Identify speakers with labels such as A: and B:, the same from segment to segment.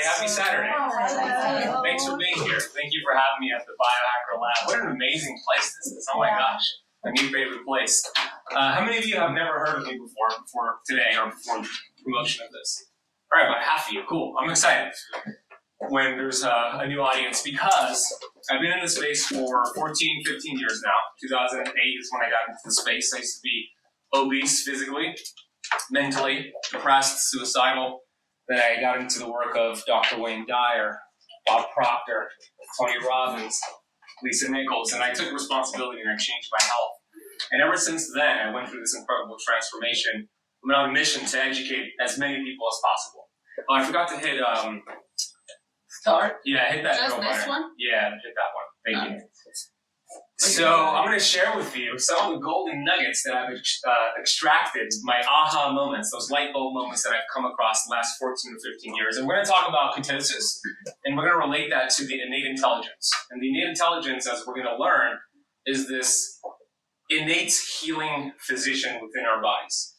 A: Happy Saturday. Thanks for being here. Thank you for having me at the Biohack Lab. What an amazing place this is. Oh my gosh. My new favorite place. How many of you have never heard of me before today or before the promotion of this? All right, about half of you. Cool. I'm excited when there's a new audience because I've been in the space for 14, 15 years now. 2008 is when I got into the space. I used to be obese physically, mentally, depressed, suicidal. Then I got into the work of Dr. Wayne Dyer, Bob Proctor, Tony Robbins, Lisa Nichols, and I took responsibility and I changed my health. And ever since then, I went through this incredible transformation. I'm on a mission to educate as many people as possible. Oh, I forgot to hit
B: start.
A: Yeah, hit that.
B: Just this one?
A: Yeah, hit that one. Thank you. So I'm going to share with you some of the golden nuggets that I've extracted, my aha moments, those light bulb moments that I've come across the last 14 or 15 years. And we're going to talk about ketosis, and we're going to relate that to the innate intelligence. And the innate intelligence, as we're going to learn, is this innate healing physician within our bodies.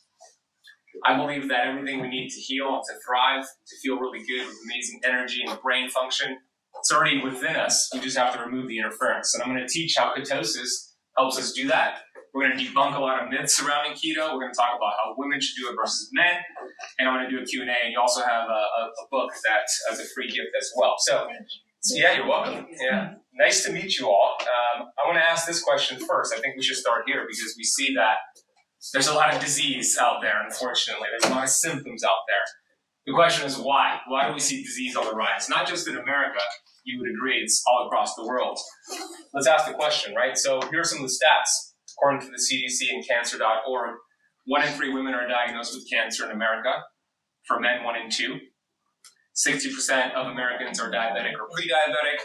A: I believe that everything we need to heal and to thrive, to feel really good with amazing energy and brain function, it's already within us. We just have to remove the interference. And I'm going to teach how ketosis helps us do that. We're going to debunk a lot of myths surrounding keto. We're going to talk about how women should do it versus men. And I'm going to do a Q&A. And you also have a book that as a free gift as well. So yeah, you're welcome. Yeah, nice to meet you all. I want to ask this question first. I think we should start here because we see that there's a lot of disease out there, unfortunately. There's a lot of symptoms out there. The question is why? Why do we see disease on the rise? Not just in America. You would agree it's all across the world. Let's ask the question, right? So here are some of the stats. According to the CDC and cancer.org, 1 in 3 women are diagnosed with cancer in America. For men, 1 in 2. 60% of Americans are diabetic or pre-diabetic.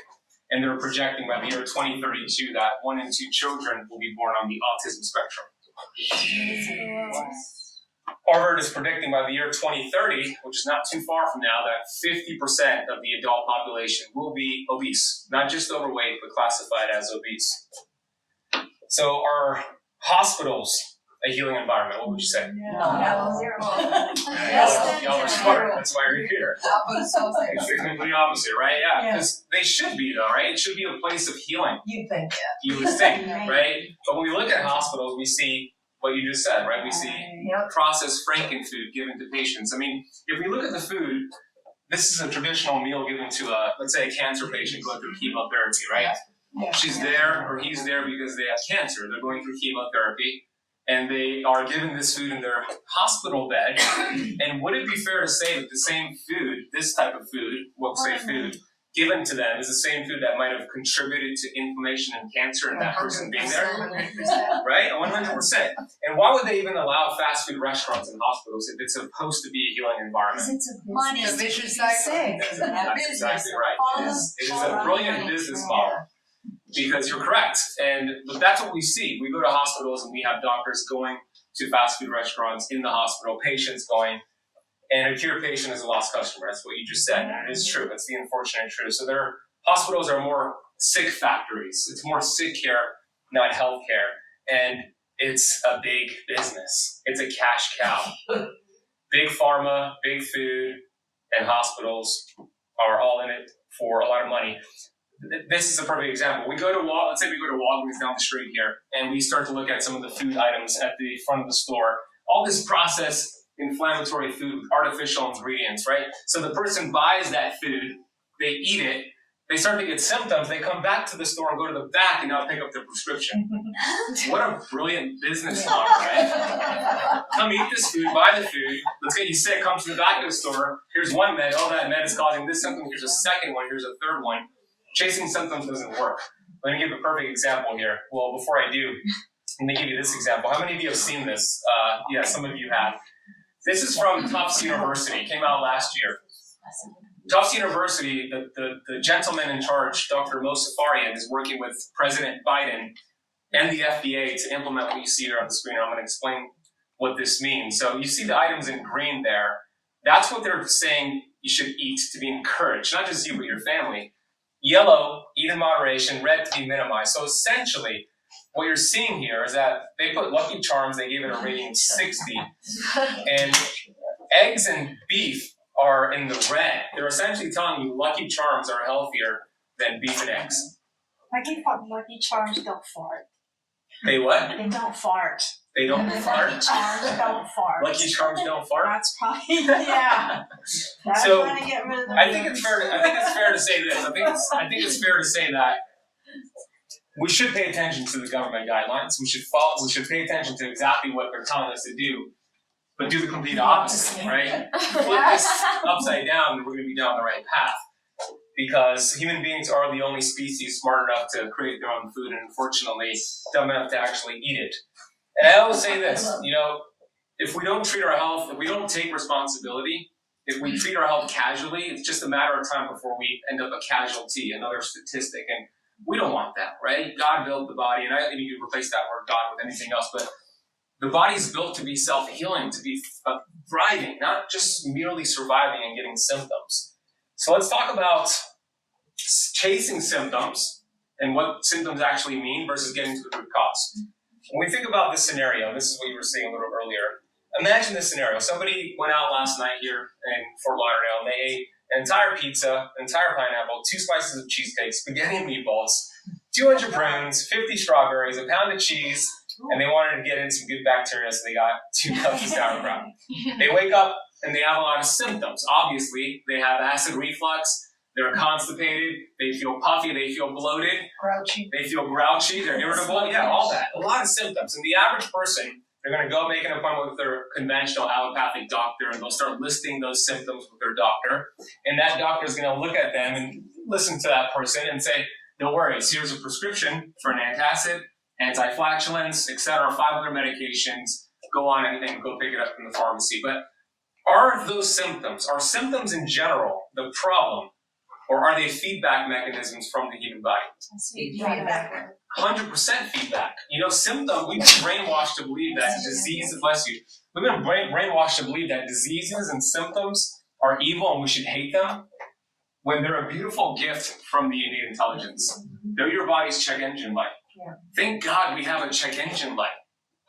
A: And they're projecting by the year 2032 that 1 in 2 children will be born on the autism spectrum. Harvard is predicting by the year 2030, which is not too far from now, that 50% of the adult population will be obese. Not just overweight, but classified as obese. So are hospitals a healing environment? What would you say?
B: No.
A: Y'all are smart. That's why you're here. It's the complete opposite, right? Yeah, because they should be, though, right? It should be a place of healing.
B: You think,
A: You would think, right? But when we look at hospitals, we see what you just said, right? We see processed frankenfood given to patients. I mean, if we look at the food, this is a traditional meal given to let's say a cancer patient going through chemotherapy, right? She's there or he's there because they have cancer. They're going through chemotherapy and they are given this food in their hospital bed. And would it be fair to say that the same food, this type of food, we'll say food, given to them is the same food that might have contributed to inflammation and cancer in that person being there?
B: 100%.
A: Right? 100%. And why would they even allow fast food restaurants and hospitals if it's supposed to be a healing environment?
B: It's a vicious cycle.
A: That's exactly right. It is a brilliant business model because you're correct. But that's what we see. We go to hospitals and we have doctors going to fast food restaurants in the hospital, patients going. And a cured patient is a lost customer. That's what you just said. And it is true. That's the unfortunate truth. So hospitals are more sick factories. It's more sick care, not health care. And it's a big business. It's a cash cow. Big pharma, big food, and hospitals are all in it for a lot of money. This is a perfect example. Let's say we go to Walgreens down the street here, and we start to look at some of the food items at the front of the store. All this processed inflammatory food with artificial ingredients, right? So the person buys that food, they eat it, they start to get symptoms, they come back to the store and go to the back and now pick up their prescription. What a brilliant business model, right? Come eat this food, buy the food, let's get you sick, come to the back of the store, here's one med, oh that med is causing this symptom, here's a second one, here's a third one. Chasing symptoms doesn't work. Let me give a perfect example here. Well, before I do, let me give you this example. How many of you have seen this? Yeah, some of you have. This is from Tufts University. It came out last year. Tufts University, the gentleman in charge, Dr. Mo Safarian, is working with President Biden and the FDA to implement what you see here on the screen. I'm going to explain what this means. So you see the items in green there. That's what they're saying you should eat to be encouraged, not just you, but your family. Yellow, eat in moderation, red to be minimized. So essentially, what you're seeing here is that they put Lucky Charms, they gave it a rating of 60. And eggs and beef are in the red. They're essentially telling you Lucky Charms are healthier than beef and eggs.
B: Lucky Charms don't fart.
A: They what?
B: They don't fart.
A: They don't fart?
B: Lucky Charms don't fart.
A: Lucky Charms don't fart?
B: That's probably, yeah. That's
A: So,
B: trying to get rid of the
A: I think it's fair to say this. I think it's fair to say that we should pay attention to the government guidelines. We should pay attention to exactly what they're telling us to do, but do the complete opposite, right? Flip this upside down and we're going to be down the right path. Because human beings are the only species smart enough to create their own food and unfortunately dumb enough to actually eat it. And I always say this, if we don't treat our health, if we don't take responsibility, if we treat our health casually, it's just a matter of time before we end up a casualty, another statistic. And we don't want that, right? God built the body, and I think you could replace that word God with anything else, but the body's built to be self-healing, to be thriving, not just merely surviving and getting symptoms. So let's talk about chasing symptoms and what symptoms actually mean versus getting to the root cause. When we think about this scenario, this is what you were saying a little earlier. Imagine this scenario. Somebody went out last night here in Fort Lauderdale and they ate an entire pizza, an entire pineapple, 2 slices of cheesecake, spaghetti and meatballs, 200 prunes, 50 strawberries, a pound of cheese, and they wanted to get in some good bacteria, so they got 2 cups of sauerkraut. They wake up and they have a lot of symptoms. Obviously, they have acid reflux, they're constipated, they feel puffy, they feel bloated,
B: grouchy.
A: They feel grouchy, they're irritable, yeah, all that. A lot of symptoms. And the average person, they're going to go make an appointment with their conventional allopathic doctor, and they'll start listing those symptoms with their doctor. And that doctor is going to look at them and listen to that person and say, no worries, here's a prescription for an antacid, anti-flatulence, etc., 5 other medications. Go on and go pick it up from the pharmacy. But are those symptoms, are symptoms in general the problem, or are they feedback mechanisms from the human body?
B: Feedback.
A: 100% feedback. Symptom, we've been brainwashed to believe that disease, bless you, we've been brainwashed to believe that diseases and symptoms are evil and we should hate them, when they're a beautiful gift from the innate intelligence. They're your body's check engine light.
B: Yeah.
A: Thank God we have a check engine light.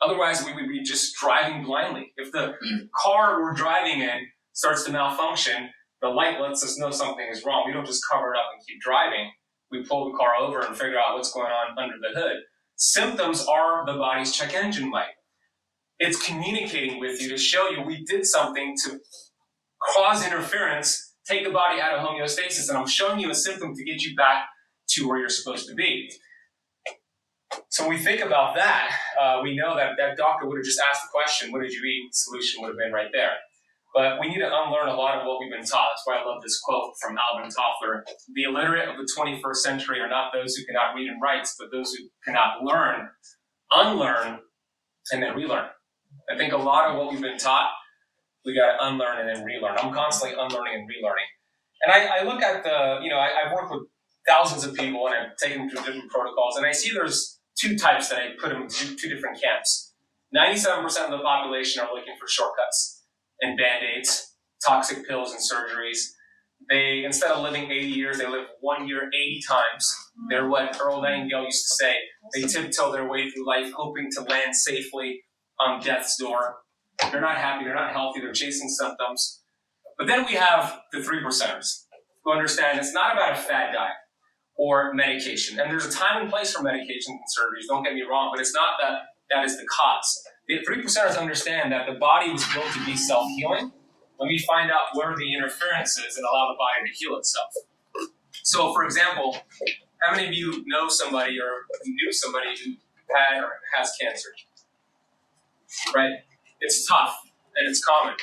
A: Otherwise, we would be just driving blindly. If the car we're driving in starts to malfunction, the light lets us know something is wrong. We don't just cover it up and keep driving. We pull the car over and figure out what's going on under the hood. Symptoms are the body's check engine light. It's communicating with you to show you we did something to cause interference, take the body out of homeostasis, and I'm showing you a symptom to get you back to where you're supposed to be. So when we think about that, we know that that doctor would have just asked the question, what did you eat? The solution would have been right there. But we need to unlearn a lot of what we've been taught. That's why I love this quote from Alvin Toffler. The illiterate of the 21st century are not those who cannot read and write, but those who cannot learn, unlearn, and then relearn. I think a lot of what we've been taught, we got to unlearn and then relearn. I'm constantly unlearning and relearning. And I look at I've worked with thousands of people and I've taken them through different protocols, and I see there's 2 types that I put them in 2 different camps. 97% of the population are looking for shortcuts and band-aids, toxic pills and surgeries. They, instead of living 80 years, they live 1 year 80 times. They're what Earl Nightingale used to say. They tiptoe their way through life, hoping to land safely on death's door. They're not happy, they're not healthy, they're chasing symptoms. But then we have the 3%ers who understand it's not about a fad diet or medication. And there's a time and place for medications and surgeries, don't get me wrong, but it's not that is the cause. The 3%ers understand that the body was built to be self-healing. Let me find out where the interference is and allow the body to heal itself. So, for example, how many of you know somebody or knew somebody who had or has cancer? Right? It's tough and it's common.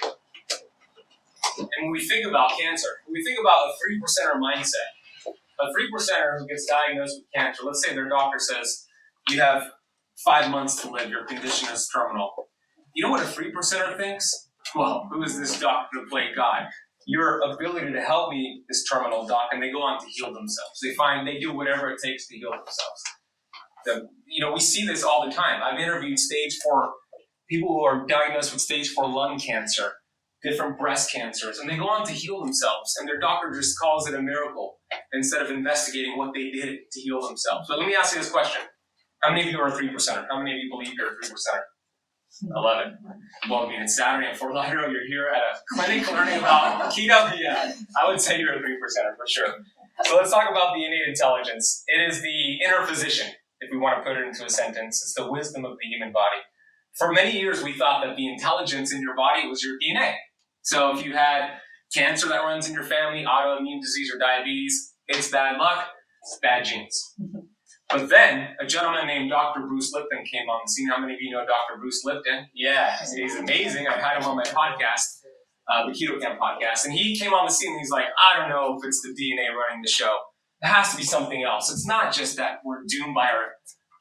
A: And when we think about cancer, when we think about a 3%er mindset, a 3%er who gets diagnosed with cancer, let's say their doctor says, you have 5 months to live, your condition is terminal. You know what a 3%er thinks? Well, who is this doctor to play God? Your ability to help me is terminal, doc, and they go on to heal themselves. They do whatever it takes to heal themselves. We see this all the time. I've interviewed stage 4 people who are diagnosed with stage 4 lung cancer, different breast cancers, and they go on to heal themselves, and their doctor just calls it a miracle instead of investigating what they did to heal themselves. But let me ask you this question. How many of you are a 3%er? How many of you believe you're a 3%er? I love it. Well, I mean, it's Saturday in Fort Lauderdale. You're here at a clinic learning about keto. Yeah, I would say you're a 3%er for sure. So let's talk about the innate intelligence. It is the inner physician, if we want to put it into a sentence. It's the wisdom of the human body. For many years, we thought that the intelligence in your body was your DNA. So if you had cancer that runs in your family, autoimmune disease or diabetes, it's bad luck, it's bad genes. But then a gentleman named Dr. Bruce Lipton came on the scene. How many of you know Dr. Bruce Lipton? Yeah, he's amazing. I've had him on my podcast, the Keto Camp podcast. And he came on the scene and he's like, I don't know if it's the DNA running the show. It has to be something else. It's not just that we're doomed by our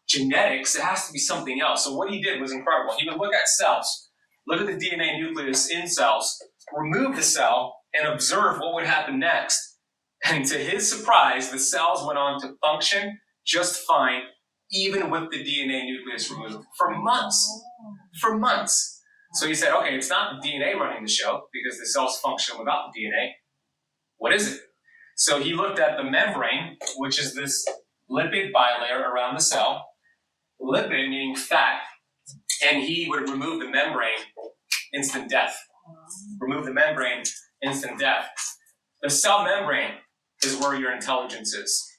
A: genetics. It has to be something else. So what he did was incredible. He would look at cells, look at the DNA nucleus in cells, remove the cell, and observe what would happen next. And to his surprise, the cells went on to function just fine, even with the DNA nucleus removed, for months. For months. So he said, okay, it's not the DNA running the show, because the cells function without the DNA. What is it? So he looked at the membrane, which is this lipid bilayer around the cell, lipid meaning fat, and he would remove the membrane, instant death. Remove the membrane, instant death. The cell membrane is where your intelligence is.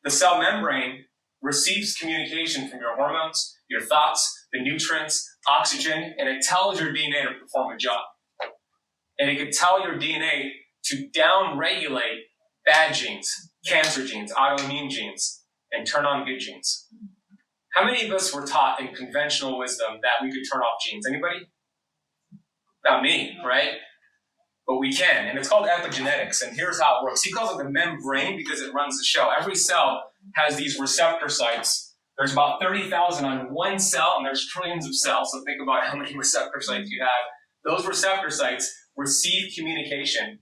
A: The cell membrane receives communication from your hormones, your thoughts, the nutrients, oxygen, and it tells your DNA to perform a job. And it could tell your DNA to down-regulate bad genes, cancer genes, autoimmune genes, and turn on good genes. How many of us were taught in conventional wisdom that we could turn off genes? Anybody? Not me, right? But we can, and it's called epigenetics, and here's how it works. He calls it the membrane because it runs the show. Every cell has these receptor sites. There's about 30,000 on one cell, and there's trillions of cells, so think about how many receptor sites you have. Those receptor sites receive communication,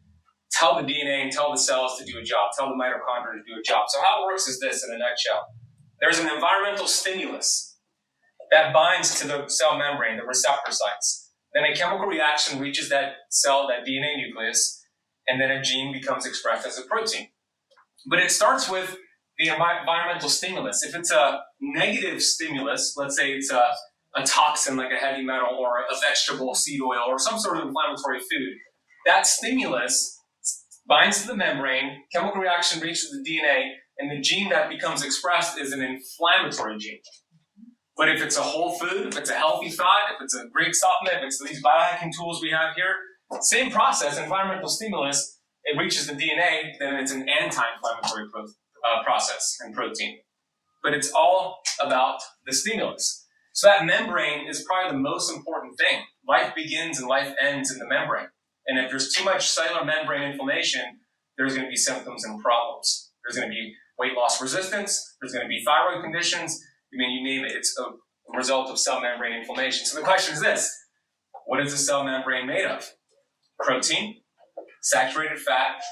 A: tell the DNA and tell the cells to do a job, tell the mitochondria to do a job. So how it works is this in a nutshell. There's an environmental stimulus that binds to the cell membrane, the receptor sites. Then a chemical reaction reaches that cell, that DNA nucleus, and then a gene becomes expressed as a protein. But it starts with the environmental stimulus. If it's a negative stimulus, let's say it's a toxin like a heavy metal or a vegetable seed oil or some sort of inflammatory food, that stimulus binds to the membrane, chemical reaction reaches the DNA, and the gene that becomes expressed is an inflammatory gene. But if it's a whole food, if it's a healthy thought, if it's a great supplement, if it's these biohacking tools we have here, same process, environmental stimulus, it reaches the DNA, then it's an anti-inflammatory process and protein. But it's all about the stimulus. So that membrane is probably the most important thing. Life begins and life ends in the membrane. And if there's too much cellular membrane inflammation, there's going to be symptoms and problems. There's going to be weight loss resistance, there's going to be thyroid conditions, I mean, you name it, it's a result of cell membrane inflammation. So the question is this: what is the cell membrane made of? Protein, saturated fat,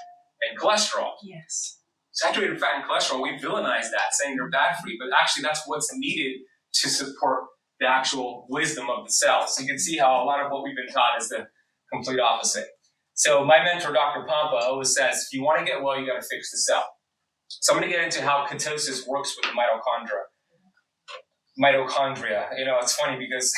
A: and cholesterol.
B: Yes.
A: Saturated fat and cholesterol, we villainize that, saying they're bad for you, but actually that's what's needed to support the actual wisdom of the cell. So you can see how a lot of what we've been taught is the complete opposite. So my mentor, Dr. Pompa, always says, if you want to get well, you got to fix the cell. So I'm going to get into how ketosis works with the mitochondria. You know, it's funny because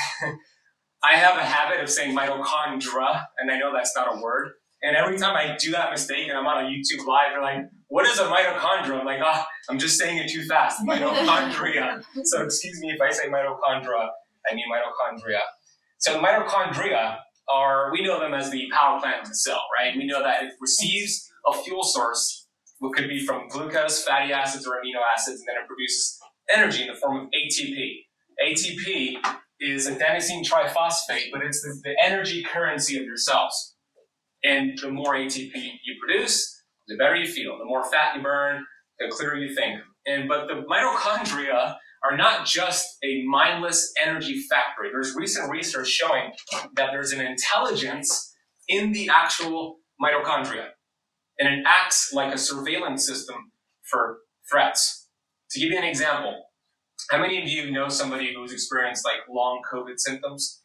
A: I have a habit of saying mitochondria, and I know that's not a word. And every time I do that mistake and I'm on a YouTube live, they're like, what is a mitochondria? I'm like, I'm just saying it too fast. Mitochondria. So excuse me if I say mitochondria, I mean mitochondria. So mitochondria we know them as the power plant of the cell, right? We know that it receives a fuel source, what could be from glucose, fatty acids, or amino acids, and then it produces energy in the form of ATP. ATP is adenosine triphosphate, but it's the energy currency of your cells. And the more ATP you produce, the better you feel. The more fat you burn, the clearer you think. But the mitochondria are not just a mindless energy factory. There's recent research showing that there's an intelligence in the actual mitochondria. And it acts like a surveillance system for threats. To give you an example, how many of you know somebody who's experienced like long COVID symptoms?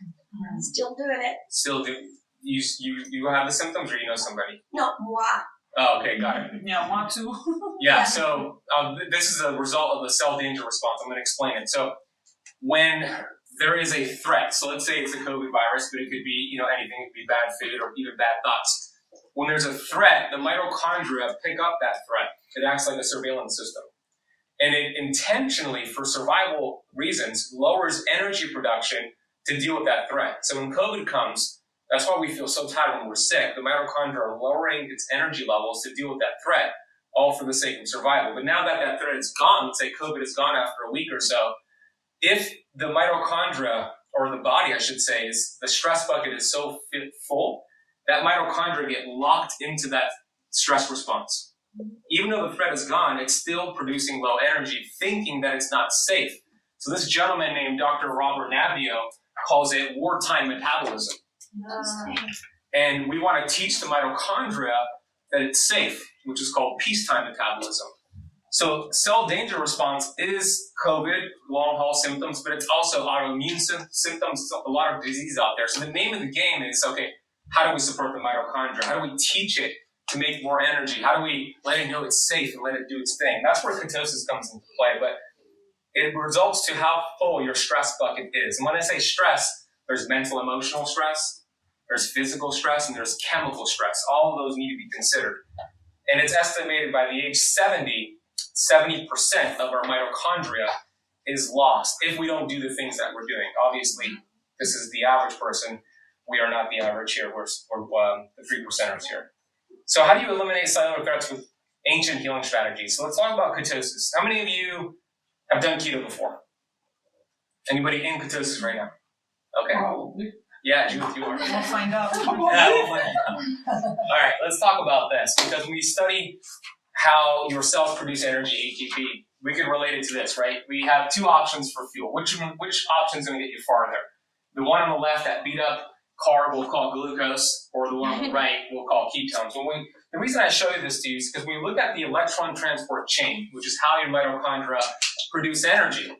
B: Still doing it.
A: Still do. You have the symptoms, or you know somebody?
B: No, moi.
A: Oh, okay, got it.
B: Yeah, moi too.
A: Yeah, so this is a result of the cell danger response. I'm going to explain it. So when there is a threat. So let's say it's a COVID virus, but it could be, anything. It could be bad food or even bad thoughts. When there's a threat, the mitochondria pick up that threat. It acts like a surveillance system. And it intentionally, for survival reasons, lowers energy production to deal with that threat. So when COVID comes, that's why we feel so tired when we're sick. The mitochondria are lowering its energy levels to deal with that threat, all for the sake of survival. But now that that threat is gone, let's say COVID is gone after a week or so, if the mitochondria, or the body, I should say, is the stress bucket is so full, that mitochondria get locked into that stress response. Even though the threat is gone, it's still producing low energy, thinking that it's not safe. So this gentleman named Dr. Robert Navio calls it wartime metabolism. And we want to teach the mitochondria that it's safe, which is called peacetime metabolism. So cell danger response is COVID, long-haul symptoms, but it's also autoimmune symptoms. It's a lot of disease out there. So the name of the game is, okay, how do we support the mitochondria? How do we teach it to make more energy? How do we let it know it's safe and let it do its thing? That's where ketosis comes into play, but it results to how full your stress bucket is. And when I say stress, there's mental, emotional stress, there's physical stress, and there's chemical stress. All of those need to be considered. And it's estimated by the age 70% of our mitochondria is lost if we don't do the things that we're doing. Obviously, this is the average person. We are not the average here. We're the 3%ers here. So how do you eliminate cellular threats with ancient healing strategies? So let's talk about ketosis. How many of you have done keto before? Anybody in ketosis right now? Okay.
B: Probably.
A: Yeah, Judith, you are.
B: We'll find out.
A: Yeah, we'll find out. All right, let's talk about this, because when we study how your cells produce energy, ATP, we can relate it to this, right? We have two options for fuel. Which option is going to get you farther? The one on the left, that beat up carb, we'll call glucose, or the one on the right, we'll call ketones. The reason I show you this to you is because when you look at the electron transport chain, which is how your mitochondria produce energy,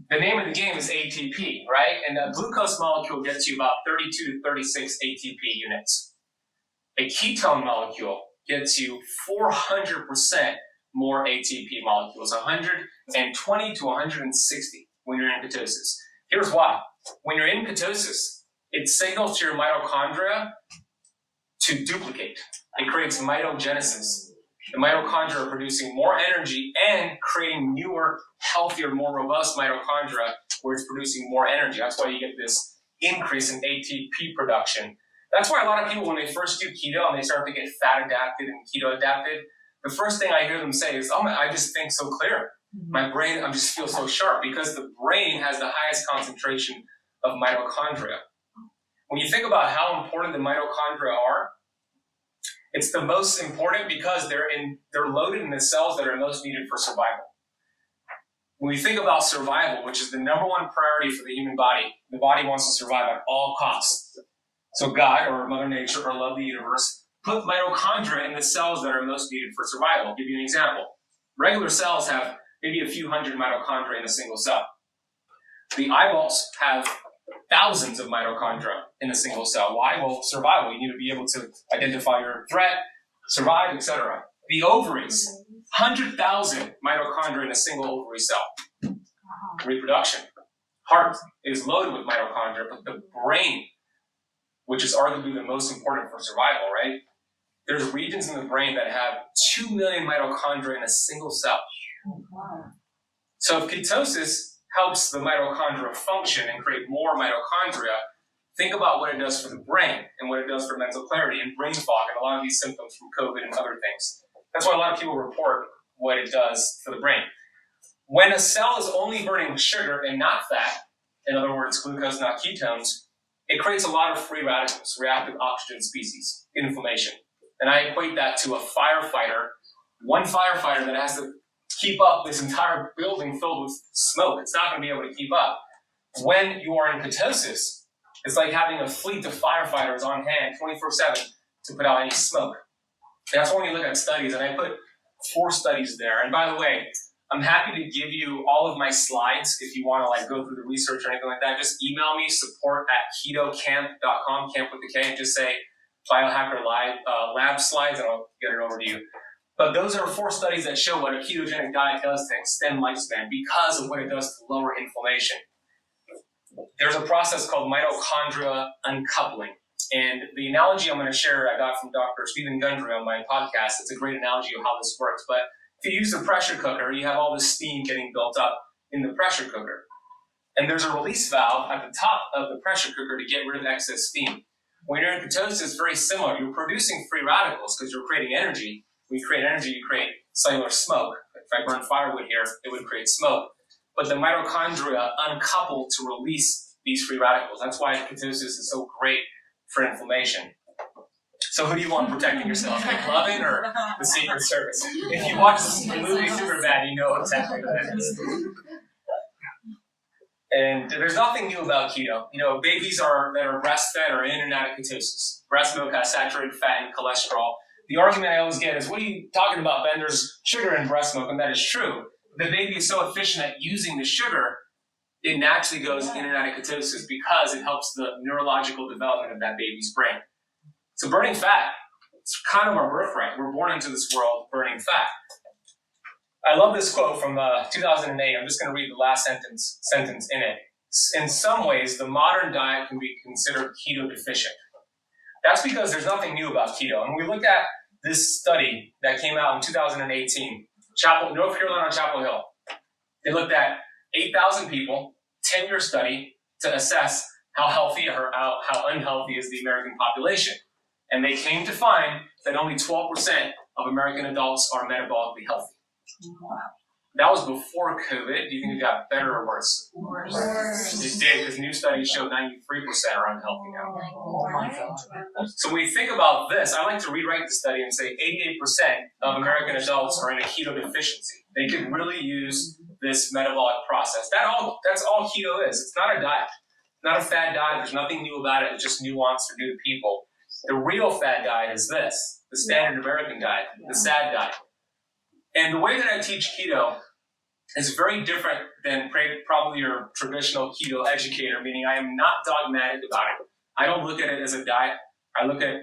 A: the name of the game is ATP, right? And a glucose molecule gets you about 32 to 36 ATP units. A ketone molecule gets you 400% more ATP molecules, 120 to 160 when you're in ketosis. Here's why. When you're in ketosis, it signals to your mitochondria to duplicate. It creates mitogenesis. The mitochondria are producing more energy and creating newer, healthier, more robust mitochondria where it's producing more energy. That's why you get this increase in ATP production. That's why a lot of people, when they first do keto and they start to get fat adapted and keto adapted, the first thing I hear them say is, I just think so clear. My brain, I just feel so sharp, because the brain has the highest concentration of mitochondria. When you think about how important the mitochondria are, it's the most important because they're loaded in the cells that are most needed for survival. When we think about survival, which is the number one priority for the human body, the body wants to survive at all costs. So God, or Mother Nature, or love the universe, put mitochondria in the cells that are most needed for survival. I'll give you an example. Regular cells have maybe a few hundred mitochondria in a single cell. The eyeballs have thousands of mitochondria in a single cell. Why? Well, survival. You need to be able to identify your threat, survive, etc. The ovaries, 100,000 mitochondria in a single ovary cell. Reproduction. Heart is loaded with mitochondria, but the brain, which is arguably the most important for survival, right? There's regions in the brain that have 2 million mitochondria in a single cell. So if ketosis helps the mitochondria function and create more mitochondria, think about what it does for the brain and what it does for mental clarity and brain fog and a lot of these symptoms from COVID and other things. That's why a lot of people report what it does for the brain. When a cell is only burning sugar and not fat, in other words, glucose, not ketones, it creates a lot of free radicals, reactive oxygen species, inflammation. And I equate that to a firefighter, one firefighter that has to keep up this entire building filled with smoke. It's not going to be able to keep up. When you are in ketosis, it's like having a fleet of firefighters on hand 24/7 to put out any smoke. That's when you look at studies, and I put 4 studies there. And by the way, I'm happy to give you all of my slides if you want to go through the research or anything like that. Just email me, support@ketocamp.com, camp with the K, and just say Biohack Lab slides, and I'll get it over to you. But those are 4 studies that show what a ketogenic diet does to extend lifespan because of what it does to lower inflammation. there's a process called mitochondria uncoupling. And the analogy I'm going to share I got from Dr. Stephen Gundry on my podcast. It's a great analogy of how this works. But if you use a pressure cooker, you have all this steam getting built up in the pressure cooker. And there's a release valve at the top of the pressure cooker to get rid of excess steam. When you're in ketosis, it's very similar. You're producing free radicals because you're creating energy. When you create energy, you create cellular smoke. If I burn firewood here, it would create smoke. But the mitochondria uncouple to release these free radicals. That's why ketosis is so great for inflammation. So who do you want protecting yourself? McLovin or the Secret Service? If you watch the movie Superbad, you know exactly what that is. And there's nothing new about keto. Babies that are breastfed are in and out of ketosis. Breast milk has saturated fat and cholesterol. The argument I always get is, what are you talking about, Ben? There's sugar in breast milk, and that is true. The baby is so efficient at using the sugar, it naturally goes in and out of ketosis because it helps the neurological development of that baby's brain. So burning fat, it's kind of our birthright. We're born into this world burning fat. I love this quote from 2008. I'm just going to read the last sentence in it. In some ways, the modern diet can be considered keto deficient. That's because there's nothing new about keto. And we looked at this study that came out in 2018, North Carolina, Chapel Hill. They looked at 8,000 people, 10-year study to assess how healthy or how unhealthy is the American population. And they came to find that only 12% of American adults are metabolically healthy. Wow. That was before COVID. Do you think it got better or worse?
B: Worse.
A: It did, because new studies show 93% are unhealthy now.
B: Oh my God.
A: So when we think about this, I like to rewrite the study and say 88% of American adults are in a keto deficiency. They could really use this metabolic process. That's all keto is. It's not a diet. It's not a fad diet. There's nothing new about it. It's just nuanced for new people. The real fad diet is this, the standard American diet, the SAD diet. And the way that I teach keto is very different than probably your traditional keto educator, meaning I am not dogmatic about it. I don't look at it as a diet. I look at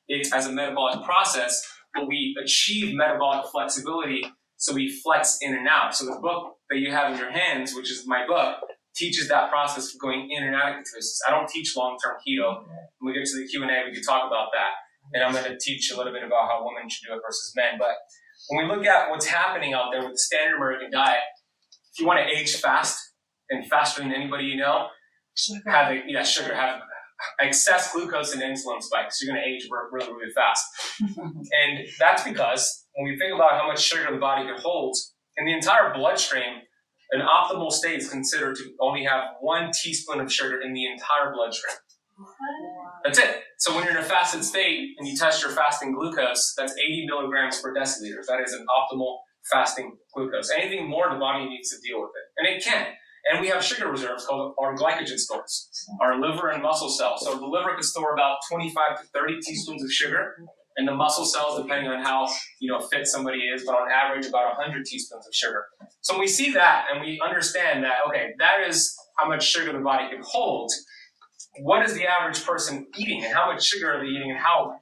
A: it as a metabolic process, but we achieve metabolic flexibility, so we flex in and out. So the book that you have in your hands, which is my book, teaches that process of going in and out of ketosis. I don't teach long-term keto. When we get to the Q&A, we can talk about that. And I'm going to teach a little bit about how women should do it versus men. But when we look at what's happening out there with the standard American diet, if you want to age fast and faster than anybody you know, have excess glucose and insulin spikes. You're going to age really, really fast. And that's because when we think about how much sugar the body can hold, in the entire bloodstream, an optimal state is considered to only have 1 teaspoon of sugar in the entire bloodstream. That's it. So when you're in a fasted state and you test your fasting glucose, that's 80 milligrams per deciliter. That is an optimal fasting glucose. Anything more, the body needs to deal with it. And it can. And we have sugar reserves called our glycogen stores, our liver and muscle cells. So the liver can store about 25 to 30 teaspoons of sugar, and the muscle cells, depending on how fit somebody is, but on average about 100 teaspoons of sugar. So when we see that and we understand that, okay, that is how much sugar the body can hold, what is the average person eating, and how much sugar are they eating, and how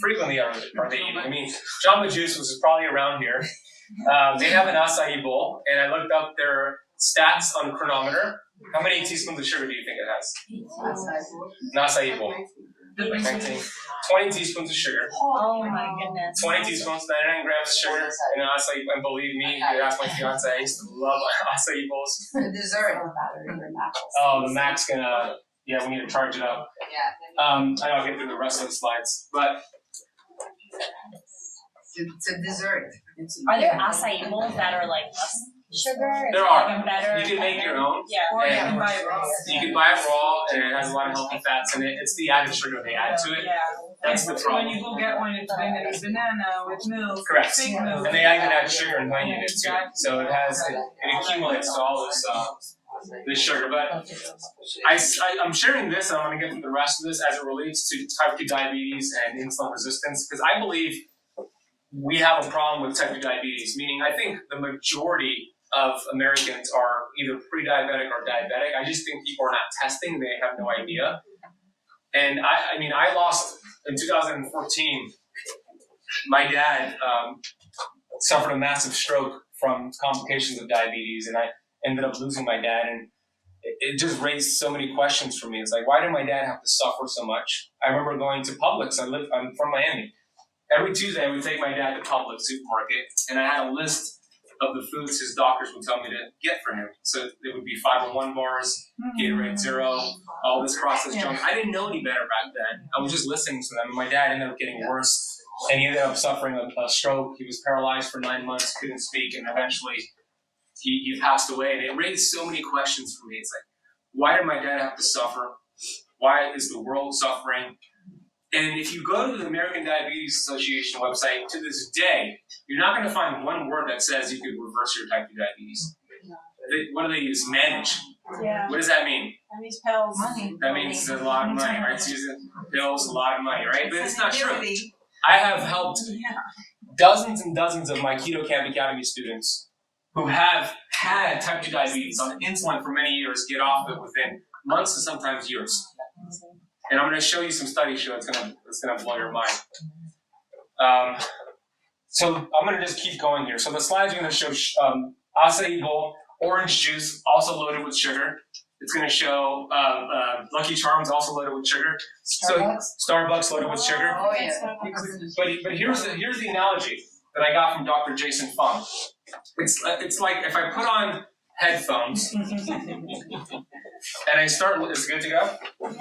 A: frequently are they eating? I mean, Jamba Juice, which is probably around here, they have an acai bowl, and I looked up their stats on Chronometer. How many teaspoons of sugar do you think it has? An acai bowl. 20 teaspoons of sugar.
B: Oh my goodness.
A: 20 teaspoons, 99 grams of sugar in an acai. And believe me, you ask my fiance, I used to love acai bowls.
B: The dessert.
A: Oh, the Mac's gonna, we need to charge it up. I'll get through the rest of the slides. But
B: it's a dessert.
C: Are there acai bowls that are like less sugar?
A: There are.
C: Like better.
A: You can make your own.
C: Yeah.
B: Or you can buy it raw.
A: You can buy it raw, and it has a lot of healthy fats in it. It's the added sugar they add to it.
D: Yeah.
A: That's the problem.
D: When you go get one, it's banana with milk.
A: Correct.
D: Fake milk.
A: And they even add sugar and honey in it too. So it accumulates to all this sugar. But I'm sharing this, and I'm going to get to the rest of this as it relates to type 2 diabetes and insulin resistance, because I believe we have a problem with type 2 diabetes, meaning I think the majority of Americans are either pre-diabetic or diabetic. I just think people are not testing. They have no idea. And I lost, in 2014, my dad suffered a massive stroke from complications of diabetes, and I ended up losing my dad. And it just raised so many questions for me. It's like, why did my dad have to suffer so much? I remember going to Publix. I'm from Miami. Every Tuesday, I would take my dad to Publix supermarket, and I had a list of the foods his doctors would tell me to get for him. So it would be 501 bars, Gatorade Zero, all this processed junk. I didn't know any better back then. I was just listening to them, and my dad ended up getting worse, and he ended up suffering a stroke. He was paralyzed for 9 months, couldn't speak, and eventually he passed away. And it raised so many questions for me. It's like, why did my dad have to suffer? Why is the world suffering? And if you go to the American Diabetes Association website, to this day, you're not going to find one word that says you could reverse your type 2 diabetes. What do they use? Manage.
C: Yeah.
A: What does that mean?
C: That means pills.
B: Money.
A: That means a lot of money, right? It's using pills, a lot of money, right? But it's not true. I have helped dozens and dozens of my Keto Camp Academy students who have had type 2 diabetes on insulin for many years get off of it within months and sometimes years. And I'm going to show you some studies show it's going to blow your mind. So I'm going to just keep going here. So the slides are going to show acai bowl, orange juice, also loaded with sugar. It's going to show Lucky Charms, also loaded with sugar. Starbucks loaded with sugar.
B: Oh, yeah.
A: But here's the analogy that I got from Dr. Jason Fung. It's like if I put on headphones and I start. Is it good to go? If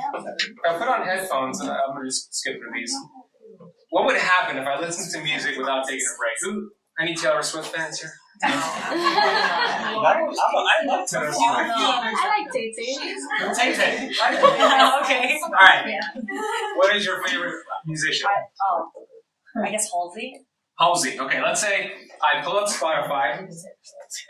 A: I put on headphones, and I'm going to just skip through these. What would happen if I listened to music without taking a break? Any Taylor Swift fans here? I love Taylor Swift.
C: I like Tay-Tay.
A: Tay-Tay.
C: Okay.
A: All right. What is your favorite musician?
C: I guess Halsey.
A: Halsey. Okay, let's say I pull up Spotify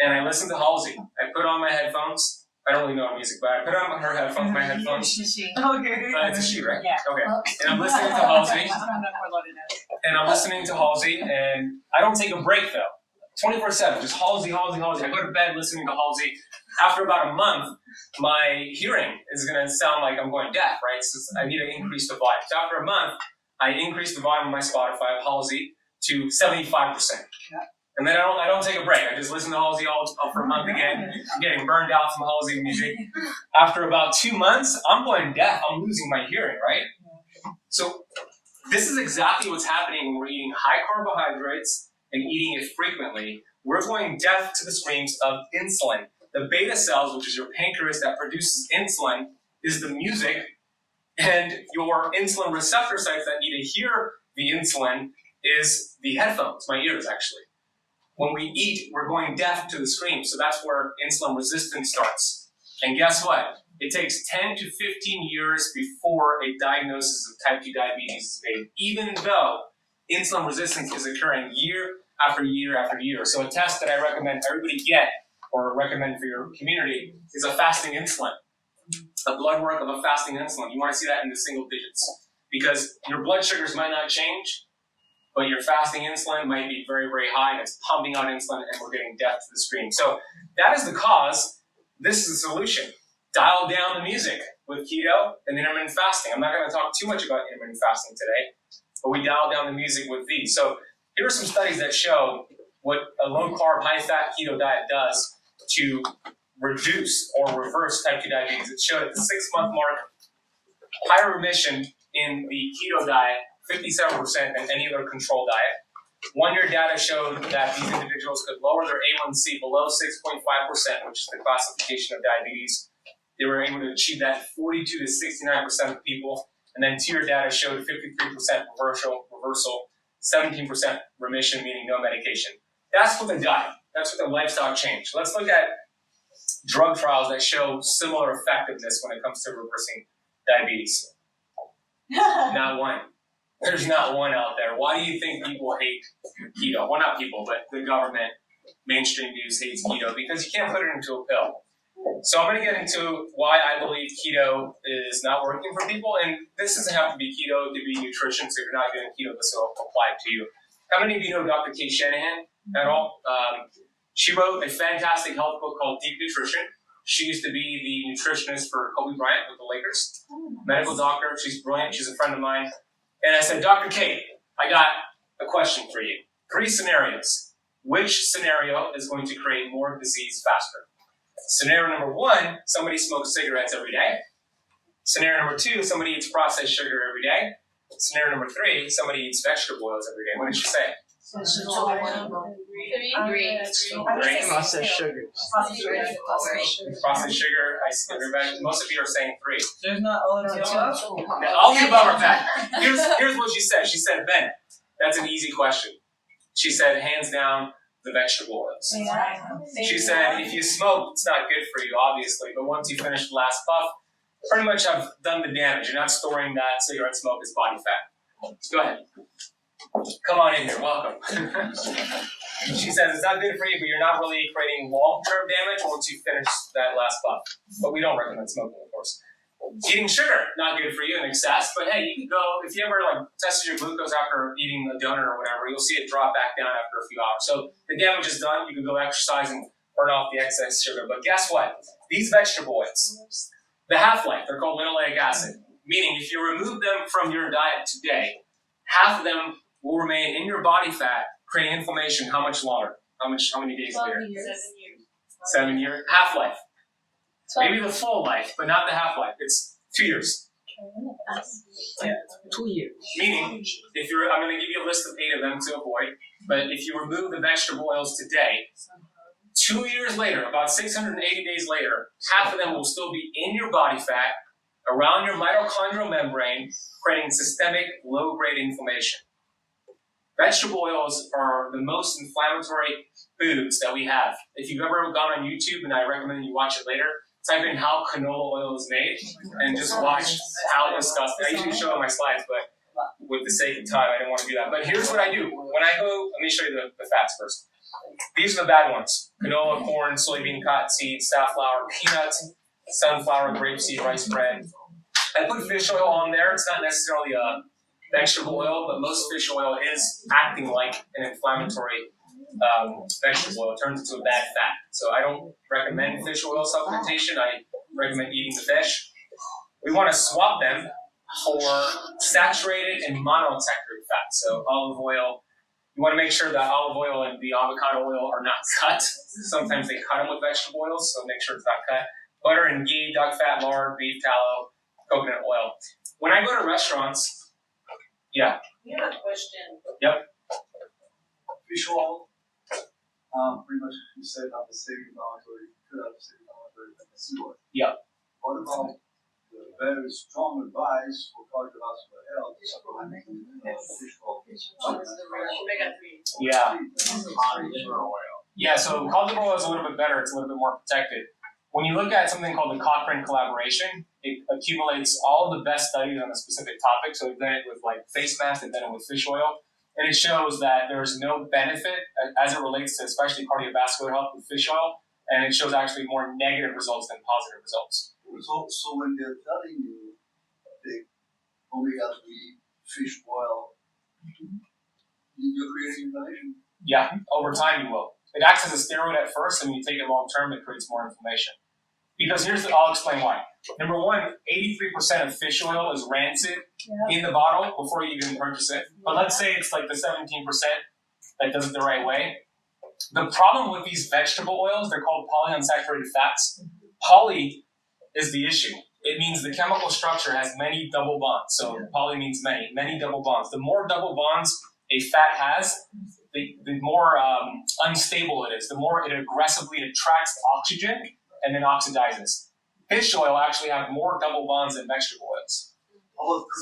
A: and I listen to Halsey. I put on my headphones. I don't really know music, but I put on her headphones, my headphones.
D: Okay.
A: It's a she, right?
C: Yeah.
A: Okay. And I'm listening to Halsey. And I don't take a break though. 24/7, just Halsey, Halsey, Halsey. I go to bed listening to Halsey. After about a month, my hearing is going to sound like I'm going deaf, right? So I need to increase the volume. So after a month, I increase the volume of my Spotify of Halsey to 75%. And then I don't take a break. I just listen to Halsey all for a month again. I'm getting burned out from Halsey music. After about 2 months, I'm going deaf. I'm losing my hearing, right? So this is exactly what's happening when we're eating high carbohydrates and eating it frequently. We're going deaf to the screams of insulin. The beta cells, which is your pancreas that produces insulin, is the music, and your insulin receptor sites that need to hear the insulin is the headphones, my ears actually. When we eat, we're going deaf to the screams, so that's where insulin resistance starts. And guess what? It takes 10 to 15 years before a diagnosis of type 2 diabetes is made, even though insulin resistance is occurring year after year after year. So a test that I recommend everybody get, or recommend for your community, is a fasting insulin. A blood work of a fasting insulin. You want to see that in the single digits. Because your blood sugars might not change, but your fasting insulin might be very, very high, and it's pumping out insulin, and we're getting deaf to the screen. So that is the cause. This is the solution. Dial down the music with keto and intermittent fasting. I'm not going to talk too much about intermittent fasting today, but we dial down the music with these. So here are some studies that show what a low-carb, high-fat keto diet does to reduce or reverse type 2 diabetes. It showed at the 6-month mark higher remission in the keto diet, 57% than any other control diet. 1-year data showed that these individuals could lower their A1C below 6.5%, which is the classification of diabetes. They were able to achieve that 42 to 69% of people. And then 2-year data showed 53% reversal, 17% remission, meaning no medication. That's with the diet. That's with the lifestyle change. Let's look at drug trials that show similar effectiveness when it comes to reversing diabetes. Not one. There's not one out there. Why do you think people hate keto? Well, not people, but the government, mainstream news hates keto, because you can't put it into a pill. So I'm going to get into why I believe keto is not working for people. And this doesn't have to be keto, it could be nutrition. So if you're not doing keto, this will apply to you. How many of you know Dr. Kay Shanahan at all? She wrote a fantastic health book called Deep Nutrition. She used to be the nutritionist for Kobe Bryant with the Lakers. Medical doctor. She's brilliant. She's a friend of mine. And I said, Dr. Kay, I got a question for you. 3 scenarios. Which scenario is going to create more disease faster? Scenario number 1, somebody smokes cigarettes every day. Scenario number 2, somebody eats processed sugar every day. Scenario number 3, somebody eats vegetable oils every day. What did she say?
C: Three.
E: Processed sugars.
A: Processed sugar, I see everybody. Most of you are saying 3.
D: There's not all of the above.
A: All the above are bad. Here's what she said. She said, Ben, that's an easy question. She said, hands down, the vegetable oils. She said, if you smoke, it's not good for you, obviously, but once you finish the last puff, pretty much have done the damage. You're not storing that cigarette smoke as body fat. Go ahead. Come on in here. Welcome. She says it's not good for you, but you're not really creating long-term damage once you finish that last puff. But we don't recommend smoking, of course. Eating sugar, not good for you in excess, but hey, you can go, if you ever tested your glucose after eating a donut or whatever, you'll see it drop back down after a few hours. So the damage is done, you can go exercise and burn off the excess sugar. But guess what? These vegetable oils, the half-life, they're called linoleic acid, meaning if you remove them from your diet today, half of them will remain in your body fat, creating inflammation. How much longer? How many days later?
C: 7 years.
A: 7 years? Half-life. Maybe the full life, but not the half-life. It's 2 years.
E: 2 years.
A: Meaning, I'm going to give you a list of 8 of them to avoid, but if you remove the vegetable oils today, 2 years later, about 680 days later, half of them will still be in your body fat, around your mitochondrial membrane, creating systemic low-grade inflammation. Vegetable oils are the most inflammatory foods that we have. If you've ever gone on YouTube, and I recommend you watch it later, type in how canola oil is made, and just watch how disgusting. I usually show it on my slides, but with the sake of time, I didn't want to do that. But here's what I do. When I go, let me show you the fats first. These are the bad ones. Canola, corn, soybean, cottonseed, safflower, peanuts, sunflower, grapeseed, rice bread. I put fish oil on there. It's not necessarily a vegetable oil, but most fish oil is acting like an inflammatory vegetable oil. It turns into a bad fat. So I don't recommend fish oil supplementation. I recommend eating the fish. We want to swap them for saturated and monounsaturated fats. So olive oil. You want to make sure that olive oil and the avocado oil are not cut. Sometimes they cut them with vegetable oils, so make sure it's not cut. Butter and ghee, duck fat, lard, beef tallow, coconut oil. When I go to restaurants, yeah.
B: You have a question.
A: Yep.
F: Fish oil, pretty much you said have the same inflammatory, could have the same inflammatory than the seawater.
A: Yep.
F: What about the very strong advice for cardiovascular health, supplementing fish oil?
B: Omega-3.
A: Yeah.
F: Liver oil.
A: Yeah, so cod liver oil is a little bit better. It's a little bit more protected. When you look at something called the Cochrane collaboration, it accumulates all of the best studies on a specific topic. So they've done it with face masks, they've done it with fish oil. And it shows that there's no benefit as it relates to especially cardiovascular health with fish oil. And it shows actually more negative results than positive results.
F: So when they're telling you take omega-3 fish oil, you're creating inflammation.
A: Yeah, over time you will. It acts as a steroid at first, and when you take it long term, it creates more inflammation. Because I'll explain why. Number one, 83% of fish oil is rancid in the bottle before you even purchase it. But let's say it's like the 17% that does it the right way. The problem with these vegetable oils, they're called polyunsaturated fats. Poly is the issue. It means the chemical structure has many double bonds. So poly means many double bonds. The more double bonds a fat has, the more unstable it is, the more it aggressively attracts oxygen and then oxidizes. Fish oil actually have more double bonds than vegetable oils.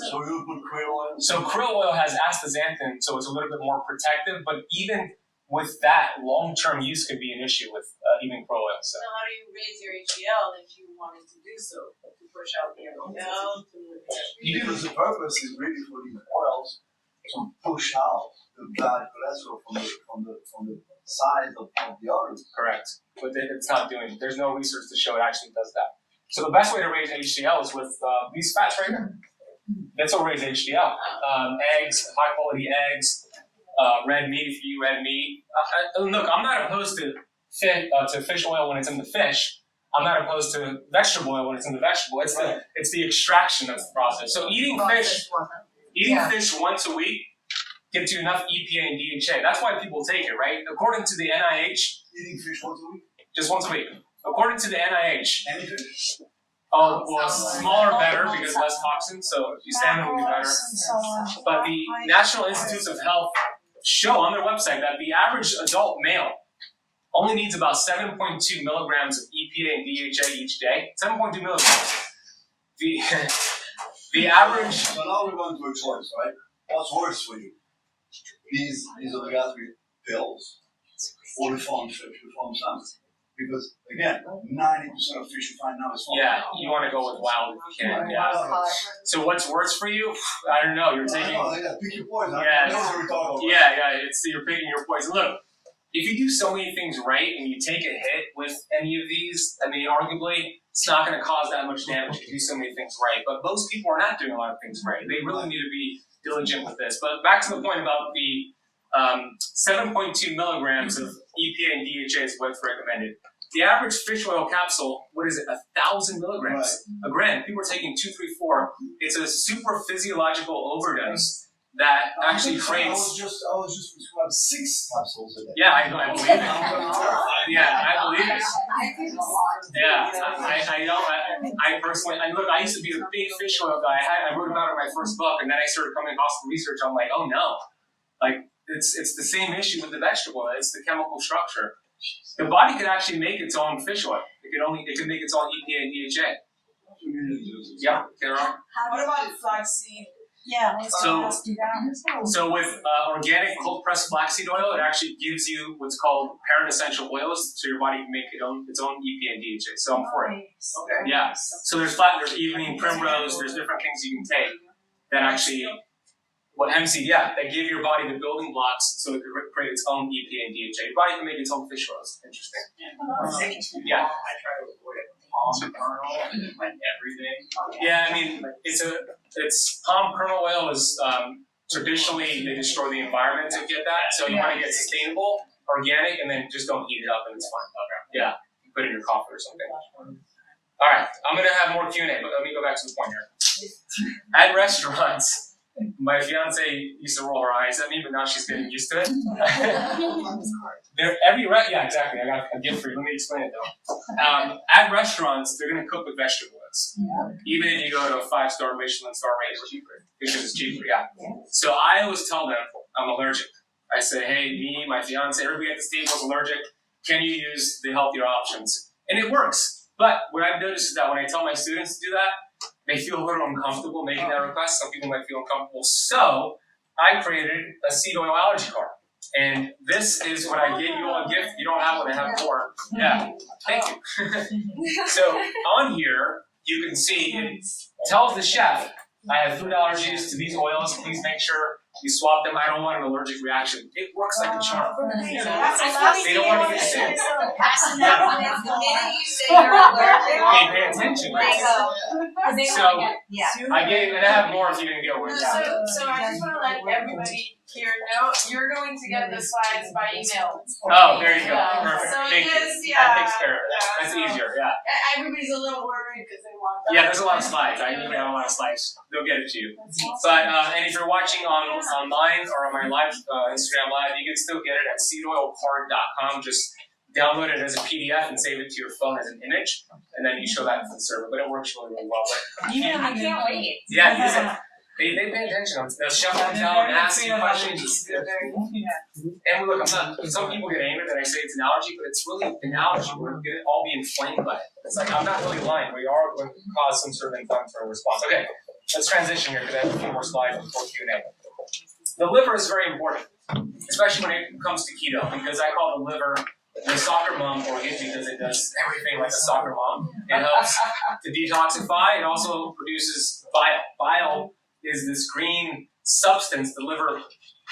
F: So you put krill oil?
A: So krill oil has astaxanthin, so it's a little bit more protective, but even with that, long-term use could be an issue with even krill oil. So.
B: So how do you raise your HDL if you wanted to do so? To push out the LDL?
F: Because the purpose is really for these oils to push out the bad cholesterol from the side of the arteries.
A: Correct. But it's not doing it. There's no research to show it actually does that. So the best way to raise HDL is with these fats right here. That's what raise HDL. Eggs, high quality eggs, red meat if you eat red meat. Look, I'm not opposed to fish oil when it's in the fish. I'm not opposed to vegetable oil when it's in the vegetable. It's the extraction of the process. So eating fish once a week gets you enough EPA and DHA. That's why people take it, right? According to the NIH,
F: Eating fish once a week?
A: just once a week. According to the NIH.
F: Any fish?
A: Oh, well, smaller better because less toxins, so salmon will be better. But the National Institutes of Health show on their website that the average adult male only needs about 7.2 milligrams of EPA and DHA each day. 7.2 milligrams. The average.
F: So now we're going to a choice, right? What's worse for you? These omega-3 pills or the farmed fish, the farmed salmon? Because again, 90% of fish you find now is farmed.
A: Yeah, you want to go with wild if you can. Yeah. So what's worse for you? I don't know. You're taking.
F: Pick your poison.
A: Yeah.
F: That's what we're talking about.
A: Yeah. You're picking your poison. Look, if you do so many things right and you take a hit with any of these, I mean, arguably, it's not going to cause that much damage if you do so many things right. But most people are not doing a lot of things right. They really need to be diligent with this. But back to the point about the 7.2 milligrams of EPA and DHA is what's recommended. The average fish oil capsule, what is it, 1,000 milligrams a gram. People are taking 2, 3, 4. It's a super physiological overdose that actually creates.
F: I was just prescribed 6 capsules a day.
A: Yeah, I believe it. Yeah, I believe it. Yeah, I personally, look, I used to be a big fish oil guy. I wrote about it in my first book, and then I started coming across the research. I'm like, oh no, like it's the same issue with the vegetable. It's the chemical structure. The body could actually make its own fish oil. It could make its own EPA and DHA. Yeah, get it wrong.
B: What about flaxseed?
C: Yeah.
A: So with organic cold pressed flaxseed oil, it actually gives you what's called parent essential oils, so your body can make its own EPA and DHA. So I'm for it.
F: Okay.
A: Yeah. So there's evening primrose. There's different things you can take that actually. Hemp-seed, they give your body the building blocks so it can create its own EPA and DHA. Your body can make its own fish oils. Interesting. Yeah.
G: I try to avoid palm kernel and like everything.
A: Yeah, I mean, it's palm kernel oil is traditionally they destroy the environment to get that. So you want to get sustainable, organic, and then just don't heat it up and it's fine. Okay. Yeah. You put it in your coffee or something. All right, I'm gonna have more Q&A, but let me go back to the point here. At restaurants. My fiance used to roll her eyes at me, but now she's getting used to it. Yeah, exactly. I got a gift for you. Let me explain it though. At restaurants, they're going to cook with vegetable oils. Even if you go to a 5-star Michelin star rating, because it's cheaper. Yeah. So I always tell them I'm allergic. I say, hey, me, my fiance, everybody at this table is allergic. Can you use the healthier options? And it works. But what I've noticed is that when I tell my students to do that, they feel a little uncomfortable making that request. Some people might feel uncomfortable. So I created a seed oil allergy card. And this is what I gave you all a gift. You don't have one, I have more. Yeah, thank you. So on here, you can see it tells the chef, I have food allergies to these oils. Please make sure you swap them. I don't want an allergic reaction. It works like a charm. They don't want to get sick.
B: The minute you say you're allergic,
A: Hey, pay attention. So
C: Yeah.
A: and I have more if you're going to get one. Yeah.
B: So I just want to let everybody here know you're going to get the slides by email.
A: Oh, there you go.
B: Yeah.
A: Perfect.
B: So
A: Thank you.
B: yeah.
A: That takes care of it. That's easier, yeah.
B: Everybody's a little worried because they want that.
A: Yeah, there's a lot of slides. I usually have a lot of slides. They'll get it to you. But and if you're watching online or on my live Instagram live, you can still get it at seedoilcard.com. Just download it as a PDF and save it to your phone as an image, and then you show that to the server. But it works really, really well. But
C: I can't wait.
A: yeah, use it. They pay attention. They'll shut them down and ask you questions. And look, some people get angry that I say it's an allergy, but it's really an allergy. We're going to all be inflamed by it. It's like, I'm not really lying. We are going to cause some sort of inflammatory response. Okay, let's transition here because I have a few more slides before Q&A. The liver is very important, especially when it comes to keto, because I call the liver the soccer mom organ because it does everything like a soccer mom. It helps to detoxify. It also produces bile. Bile is this green substance the liver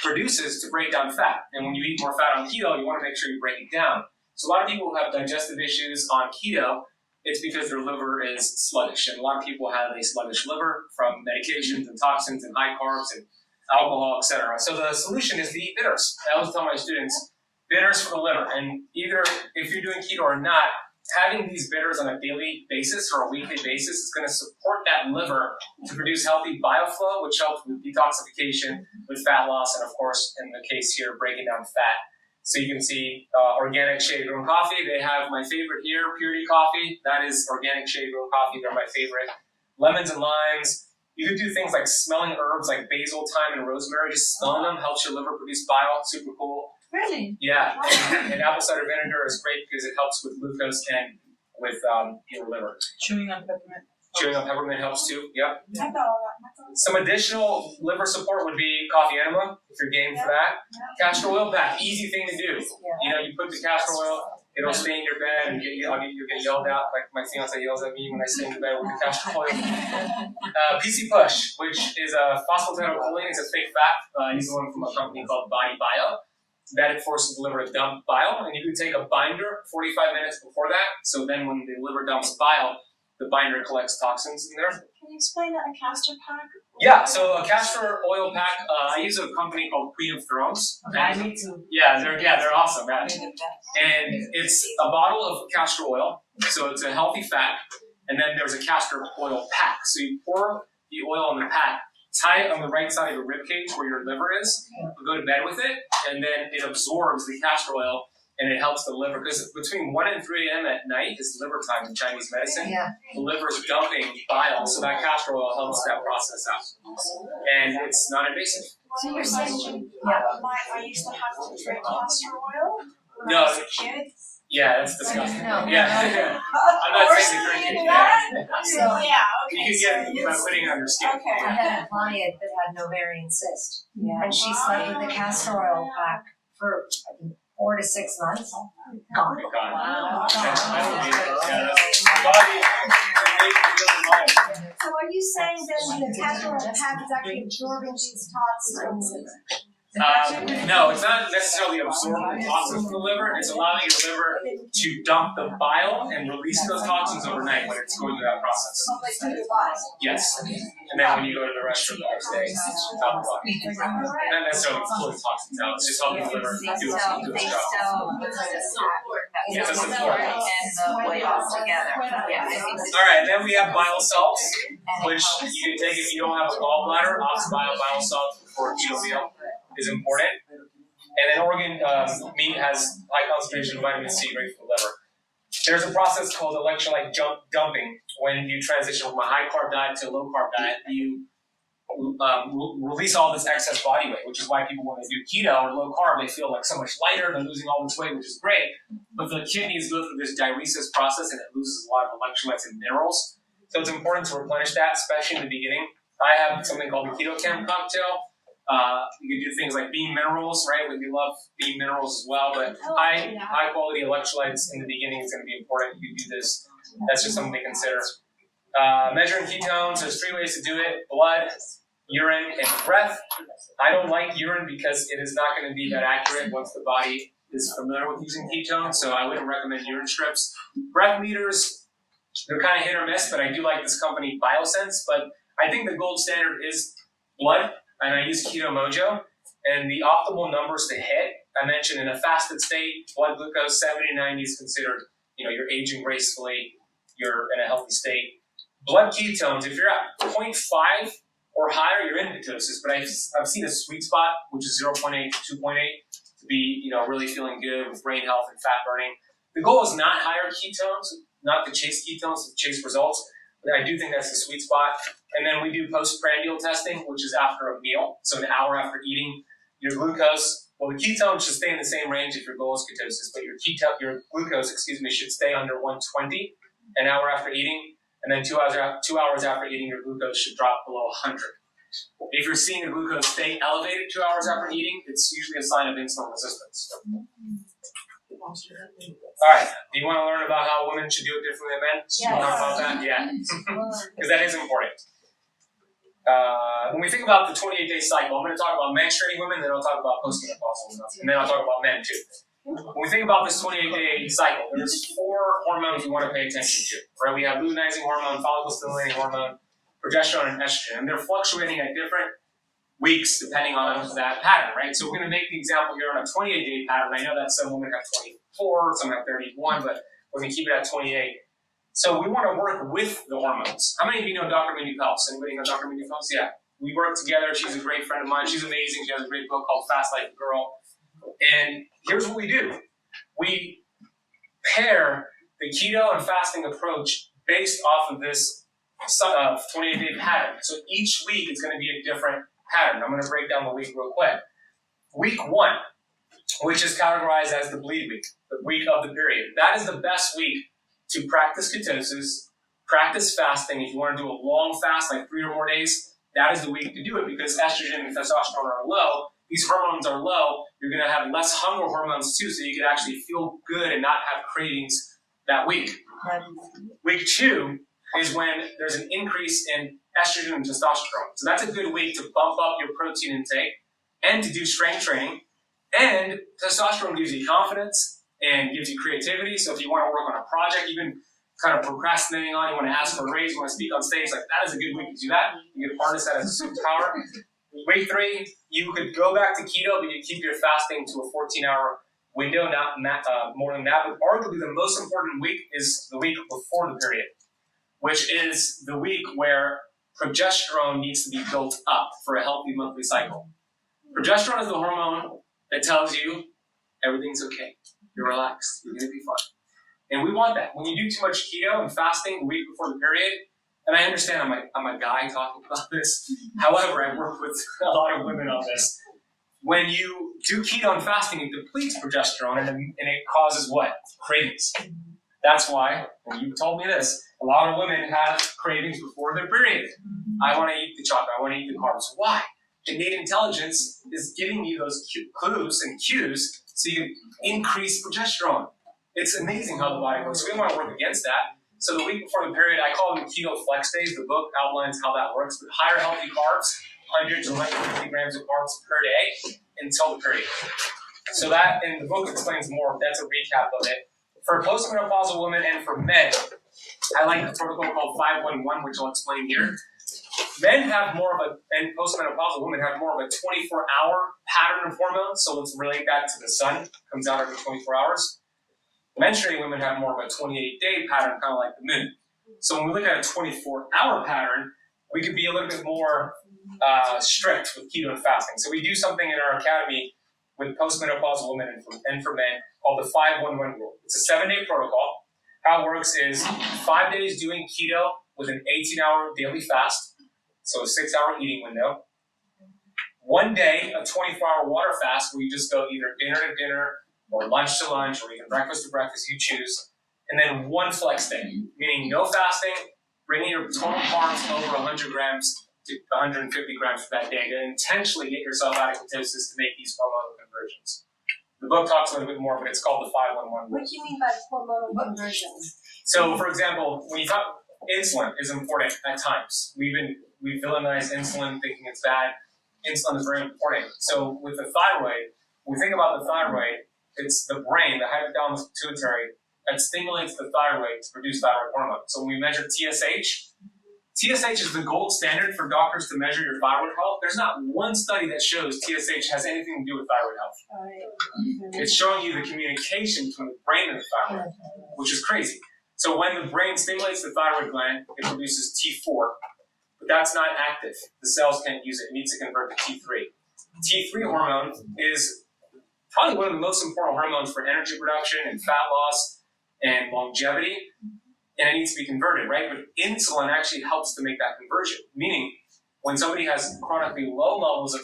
A: produces to break down fat. And when you eat more fat on keto, you want to make sure you break it down. So a lot of people who have digestive issues on keto, it's because their liver is sluggish. And a lot of people have a sluggish liver from medications and toxins and high carbs and alcohol, etc. So the solution is to eat bitters. I always tell my students, bitters for the liver. And either if you're doing keto or not, having these bitters on a daily basis or a weekly basis is going to support that liver to produce healthy bile flow, which helps with detoxification, with fat loss, and of course, in the case here, breaking down fat. So you can see organic shade-grown coffee. They have my favorite here, Purity Coffee. That is organic shade-grown coffee. They're my favorite. Lemons and limes. You could do things like smelling herbs like basil, thyme, and rosemary. Just smelling them helps your liver produce bile. Super cool.
D: Really?
A: Yeah. And apple cider vinegar is great because it helps with glucose and with your liver.
D: Chewing on peppermint.
A: Chewing on peppermint helps too. Yep.
B: I got all that.
A: Some additional liver support would be coffee enema, if you're game for that. Castor oil pack, easy thing to do. You know, you put the castor oil, it'll stay in your bed, and you'll get yelled at, like my fiance yells at me when I stay in the bed with the castor oil. PC Push, which is a phosphatidylcholine, it's a fake fat. I use one from a company called Body Bio. That it forces the liver to dump bile, and you can take a binder 45 minutes before that, so then when the liver dumps bile, the binder collects toxins in there.
B: Can you explain that, a castor pack?
A: Yeah, so a castor oil pack, I use a company called Queen of Thrones.
D: I need to.
A: Yeah, they're awesome, man. And it's a bottle of castor oil, so it's a healthy fat, and then there's a castor oil pack. So you pour the oil in the pack, tie it on the right side of your rib cage where your liver is, go to bed with it, and then it absorbs the castor oil, and it helps the liver, because between 1 and 3 a.m. at night is liver time in Chinese medicine.
E: Yeah.
A: The liver's dumping bile, so that castor oil helps that process out. And it's not invasive.
B: So you're saying, I used to have to drink castor oil when
A: No.
B: I was a kid?
A: Yeah, that's disgusting.
E: No.
A: Yeah. I'm not saying to drink it. Yeah.
E: So
B: Yeah,
A: You
B: okay.
A: can get it by putting it on your skin.
B: Okay.
E: I had a client that had an ovarian cyst, and she slept with the castor oil pack for I think 4 to 6 months. Gone.
A: Oh my God.
E: Wow.
H: So are you saying then the castor oil pack is actually absorbing these toxins?
A: No, it's not necessarily absorbing the toxins from the liver. It's allowing your liver to dump the bile and release those toxins overnight when it's going through that process. Yes. And then when you go to the restroom the next day, it's out the body. Not necessarily pulling toxins out. It's just helping the liver do its job. It's a support.
C: And the oils together. Yeah.
A: All right, then we have bile salts, which you can take if you don't have a gallbladder. Ox bile salt for keto meal is important. And then organ meat has high concentration of vitamin C, great for the liver. There's a process called electrolyte dumping. When you transition from a high carb diet to a low carb diet, you release all this excess body weight, which is why people, when they do keto or low carb, they feel like so much lighter, they're losing all this weight, which is great. But the kidneys go through this diuresis process and it loses a lot of electrolytes and minerals. So it's important to replenish that, especially in the beginning. I have something called the Keto Chem cocktail. You can do things like bean minerals, right? We love bean minerals as well, but high quality electrolytes in the beginning is going to be important. You can do this. That's just something to consider. Measuring ketones, there's 3 ways to do it: blood, urine, and breath. I don't like urine because it is not going to be that accurate once the body is familiar with using ketones, so I wouldn't recommend urine strips. Breath meters, they're kind of hit or miss, but I do like this company, Biosense, but I think the gold standard is blood, and I use Keto Mojo, and the optimal numbers to hit, I mentioned in a fasted state, blood glucose 70 to 90 is considered, you're aging gracefully, you're in a healthy state. Blood ketones, if you're at 0.5 or higher, you're in ketosis, but I've seen a sweet spot, which is 0.8 to 2.8, to be, really feeling good with brain health and fat burning. The goal is not higher ketones, not to chase ketones, to chase results, but I do think that's the sweet spot. And then we do postprandial testing, which is after a meal, so an hour after eating. Your glucose, the ketones should stay in the same range if your goal is ketosis, but your glucose, should stay under 120 an hour after eating. And then 2 hours after eating, your glucose should drop below 100. If you're seeing your glucose stay elevated 2 hours after eating, it's usually a sign of insulin resistance. All right. Do you want to learn about how women should do it differently than men? Do you want to learn about that? Yeah. Because that is important. When we think about the 28-day cycle, I'm going to talk about menstruating women, then I'll talk about postmenopausal women, and then I'll talk about men too. When we think about this 28-day cycle, there's 4 hormones we want to pay attention to. Right? We have luteinizing hormone, follicle-stimulating hormone, progesterone, and estrogen, and they're fluctuating at different weeks depending on that pattern, right? So we're going to make the example here on a 28-day pattern. I know that some women have 24, some have 31, but we're going to keep it at 28. So we want to work with the hormones. How many of you know Dr. Mindy Phelps? Anybody know Dr. Mindy Phelps? Yeah. We work together. She's a great friend of mine. She's amazing. She has a great book called Fast Like a Girl. And here's what we do. We pair the keto and fasting approach based off of this 28-day pattern. So each week is going to be a different pattern. I'm going to break down the week real quick. Week 1, which is categorized as the bleed week, the week of the period. That is the best week to practice ketosis, practice fasting. If you want to do a long fast, like 3 or more days, that is the week to do it because estrogen and testosterone are low. These hormones are low. You're going to have less hunger hormones too, so you can actually feel good and not have cravings that week. Week 2 is when there's an increase in estrogen and testosterone. So that's a good week to bump up your protein intake and to do strength training. And testosterone gives you confidence and gives you creativity. So if you want to work on a project, you've been kind of procrastinating on, you want to ask for a raise, you want to speak on stage, like that is a good week to do that. You can harness that as a superpower. Week 3, you could go back to keto, but you keep your fasting to a 14-hour window, not more than that. But arguably the most important week is the week before the period, which is the week where progesterone needs to be built up for a healthy monthly cycle. Progesterone is the hormone that tells you everything's okay, you're relaxed, you're going to be fine. And we want that. When you do too much keto and fasting the week before the period, and I understand I'm a guy talking about this. However, I work with a lot of women on this. When you do keto and fasting, it depletes progesterone and it causes what? Cravings. That's why, when you told me this, a lot of women have cravings before their period. I want to eat the chocolate, I want to eat the carbs. Why? Innate intelligence is giving you those clues and cues so you can increase progesterone. It's amazing how the body works. So we want to work against that. So the week before the period, I call them keto flex days. The book outlines how that works. But higher healthy carbs, 100 to 150 grams of carbs per day until the period. So that, and the book explains more. That's a recap of it. For postmenopausal women and for men, I like the protocol called 511, which I'll explain here. Men have more of a, and postmenopausal women have more of a 24-hour pattern of hormones. So let's relate that to the sun. It comes out every 24 hours. Menstruating women have more of a 28-day pattern, kind of like the moon. So when we look at a 24-hour pattern, we could be a little bit more strict with keto and fasting. So we do something in our academy with postmenopausal women and for men called the 511 rule. It's a 7-day protocol. How it works is 5 days doing keto with an 18-hour daily fast, so a 6-hour eating window. 1 day, a 24-hour water fast where you just go either dinner to dinner or lunch to lunch, or even breakfast to breakfast, you choose. And then 1 flex day, meaning no fasting, bringing your total carbs over 100 grams to 150 grams for that day to intentionally get yourself out of ketosis to make these hormonal conversions. The book talks a little bit more, but it's called the 511 rule.
H: What do you mean by hormonal conversions?
A: So, for example, when you talk, insulin is important at times. We villainize insulin thinking it's bad. Insulin is very important. So with the thyroid, when we think about the thyroid, it's the brain, the hypothalamus pituitary, that stimulates the thyroid to produce thyroid hormone. So when we measure TSH is the gold standard for doctors to measure your thyroid health. There's not one study that shows TSH has anything to do with thyroid health. It's showing you the communication between the brain and the thyroid, which is crazy. So when the brain stimulates the thyroid gland, it produces T4, but that's not active. The cells can't use it. It needs to convert to T3. T3 hormone is probably one of the most important hormones for energy production and fat loss and longevity, and it needs to be converted, right? But insulin actually helps to make that conversion, meaning when somebody has chronically low levels of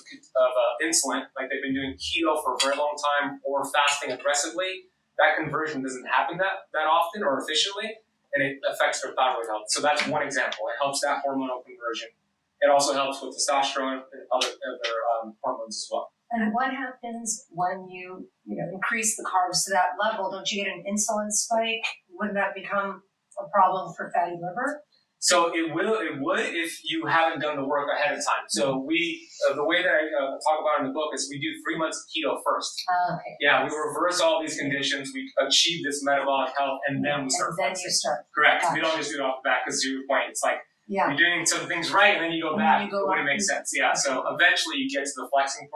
A: insulin, like they've been doing keto for a very long time or fasting aggressively, that conversion doesn't happen that often or efficiently, and it affects their thyroid health. So that's one example. It helps that hormonal conversion. It also helps with testosterone and other hormones as well.
E: And what happens when you increase the carbs to that level? Don't you get an insulin spike? Wouldn't that become a problem for fatty liver?
A: So it would if you haven't done the work ahead of time. So the way that I talk about in the book is we do 3 months of keto first.
E: Okay.
A: Yeah, we reverse all these conditions, we achieve this metabolic health, and then we start
E: And then
A: flexing.
E: you start.
A: Correct.
E: Gotcha.
A: We don't just do it off the bat because to your point, it's like
E: Yeah.
A: you're doing some things right and then you go
E: And
A: back.
E: then you go
A: It wouldn't
E: back.
A: make sense. Yeah. So eventually you get to the flexing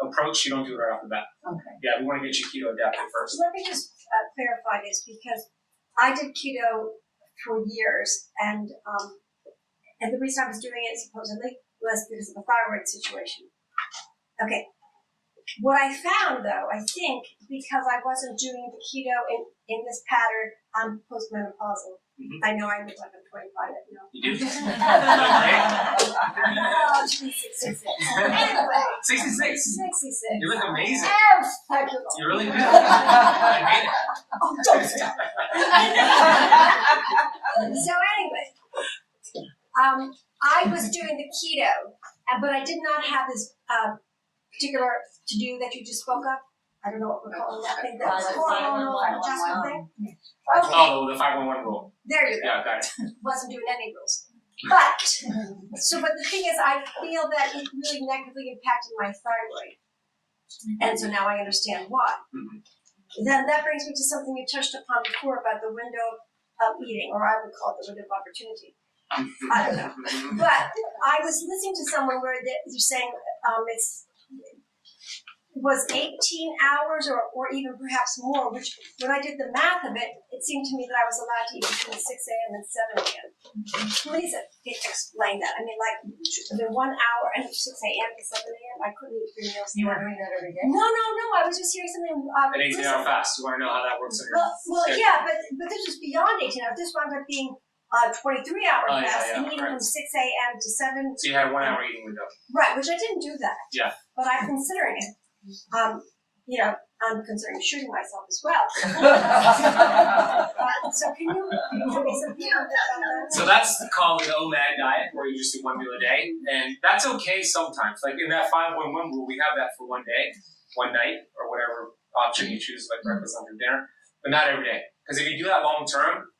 A: approach. You don't do it right off the bat.
E: Okay.
A: Yeah, we want to get you keto adapted first.
H: Let me just clarify this, because I did keto for years, and the reason I was doing it supposedly was because of the thyroid situation. Okay, what I found though, I think, because I wasn't doing the keto in this pattern, I'm postmenopausal.
A: Mhm.
H: I know I look like I'm 25 now.
A: You do.
H: Oh, geez, 66. Anyway,
A: 66.
H: 66.
A: You look amazing.
H: Spectacular.
A: You really do. I mean it.
H: Oh, don't stop. So anyway, I was doing the keto, but I did not have this particular to-do that you just spoke of. I don't know what we're calling that thing. That's hormonal adjustment thing. Okay,
A: Oh, the 511 rule.
H: there you go.
A: Yeah, got it.
H: Wasn't doing any rules. But the thing is, I feel that it really negatively impacted my thyroid. And so now I understand why.
A: Mhm.
H: Then that brings me to something you touched upon before about the window of eating, or I would call it the window of opportunity. I don't know. But I was listening to someone where they're saying it was 18 hours or even perhaps more, which when I did the math of it, it seemed to me that I was allowed to eat between 6 a.m. and 7 a.m. Please explain that. I mean, like, the 1 hour and 6 a.m. to 7 a.m., I couldn't eat 3 meals.
E: You were doing that every day?
H: No, I was just hearing something.
A: An 18-hour fast. You want to know how that works in your
H: Well, yeah, but this was beyond 18 hours. This wound up being 23-hour
A: Oh, yeah,
H: fast,
A: yeah,
H: and eating
A: right.
H: from 6 a.m. to 7.
A: So you had a 1 hour eating window.
H: Right, which I didn't do that.
A: Yeah.
H: But I'm considering it. I'm considering shooting myself as well. So can you tell me something about that?
A: So that's called an OMAD diet, where you just do 1 meal a day, and that's okay sometimes. Like in that 5-1-1 rule, we have that for 1 day, 1 night, or whatever option you choose, like breakfast, lunch, or dinner, but not every day. Because if you do that long term,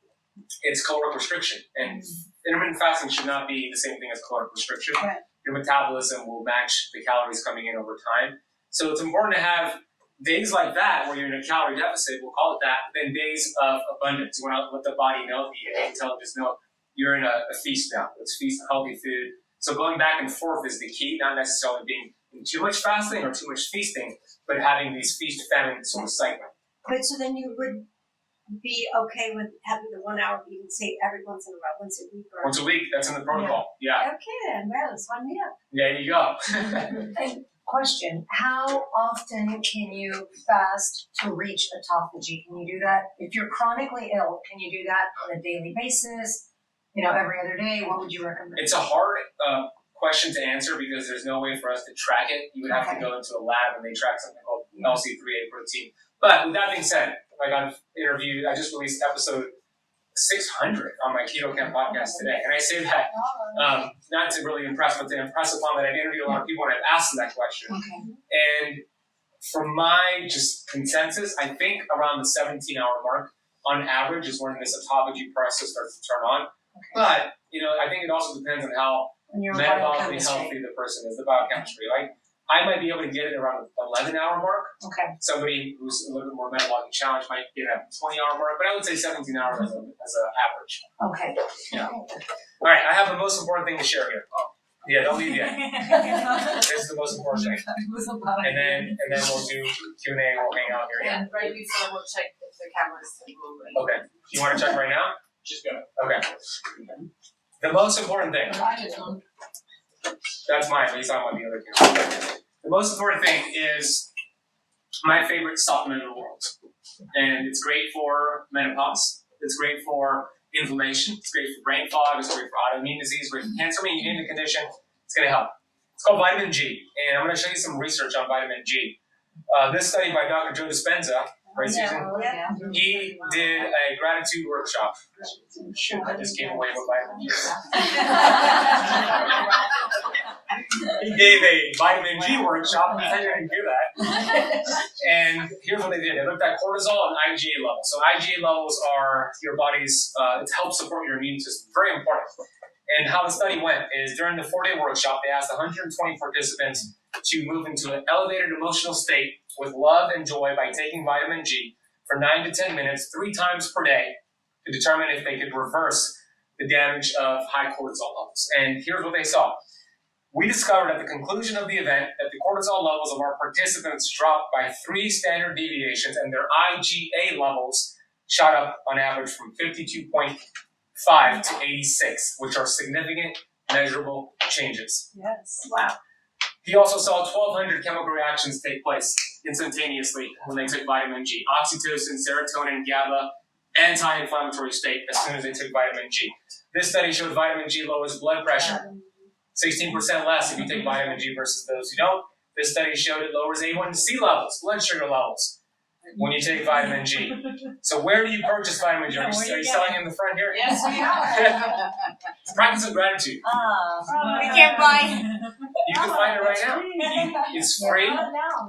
A: it's caloric restriction, and intermittent fasting should not be the same thing as caloric restriction.
H: Right.
A: Your metabolism will match the calories coming in over time. So it's important to have days like that where you're in a calorie deficit, we'll call it that, then days of abundance. You want to let the body know, the intelligence know, you're in a feast now. Let's feast on healthy food. So going back and forth is the key, not necessarily being in too much fasting or too much feasting, but having these feast-famine sort of cycle.
H: But so then you would be okay with having the 1 hour eating, say, every once in a while, once a week? Or...
A: Once a week, that's in the protocol. Yeah.
H: Okay, then, well, it's 1 meal.
A: There you go.
E: And question, how often can you fast to reach autophagy? Can you do that? If you're chronically ill, can you do that on a daily basis? Every other day? What would you recommend?
A: It's a hard question to answer because there's no way for us to track it. You would have to go into a lab and they track something called LC3A protein. But with that being said, like I just released episode 600 on my Keto Camp podcast today. And I say that not to really impress, but to impress upon that I've interviewed a lot of people and I've asked them that question.
E: Okay.
A: And for my just consensus, I think around the 17-hour mark on average is when this autophagy process starts to turn on.
E: Okay.
A: But, I think it also depends on how
E: And your
A: metabolically
E: biochemistry.
A: healthy the person is, the biochemistry. Like, I might be able to get it around the 11-hour mark.
E: Okay.
A: Somebody who's a little bit more metabolically challenged might get at the 20-hour mark, but I would say 17 hours as an average.
E: Okay.
A: Yeah. All right, I have the most important thing to share here. Yeah, don't leave yet. This is the most important thing. And then we'll do Q&A and we'll hang out here.
B: And right before we'll check if the camera's still moving.
A: Okay. You want to check right now?
G: Just go.
A: Okay. The most important thing. That's mine, at least I'm on the other camera. The most important thing is my favorite supplement in the world. And it's great for menopause. It's great for inflammation. It's great for brain fog. It's great for autoimmune disease, great for cancer. I mean, you name the condition, it's going to help. It's called vitamin G. And I'm going to show you some research on vitamin G. This study by Dr. Joe Dispenza, right, Susan?
H: Yeah.
A: He did a gratitude workshop. Shoot, I just gave away what vitamin G is. He gave a vitamin G workshop, and I didn't hear that. And here's what they did. They looked at cortisol and IgA levels. So IgA levels are your body's, it helps support your immune system. Very important. And how the study went is during the 4-day workshop, they asked 120 participants to move into an elevated emotional state with love and joy by taking vitamin G for 9 to 10 minutes, 3 times per day, to determine if they could reverse the damage of high cortisol levels. And here's what they saw. We discovered at the conclusion of the event that the cortisol levels of our participants dropped by 3 standard deviations, and their IgA levels shot up on average from 52.5 to 86, which are significant, measurable changes.
H: Yes. Wow.
A: He also saw 1,200 chemical reactions take place instantaneously when they took vitamin G. Oxytocin, serotonin, GABA, anti-inflammatory state as soon as they took vitamin G. This study showed vitamin G lowers blood pressure, 16% less if you take vitamin G versus those who don't. This study showed it lowers A1C levels, blood sugar levels, when you take vitamin G. So where do you purchase vitamin G? Are you selling in the front here?
B: Yes, we are.
A: Practice of gratitude.
C: We can't buy.
A: You can find it right now. It's free.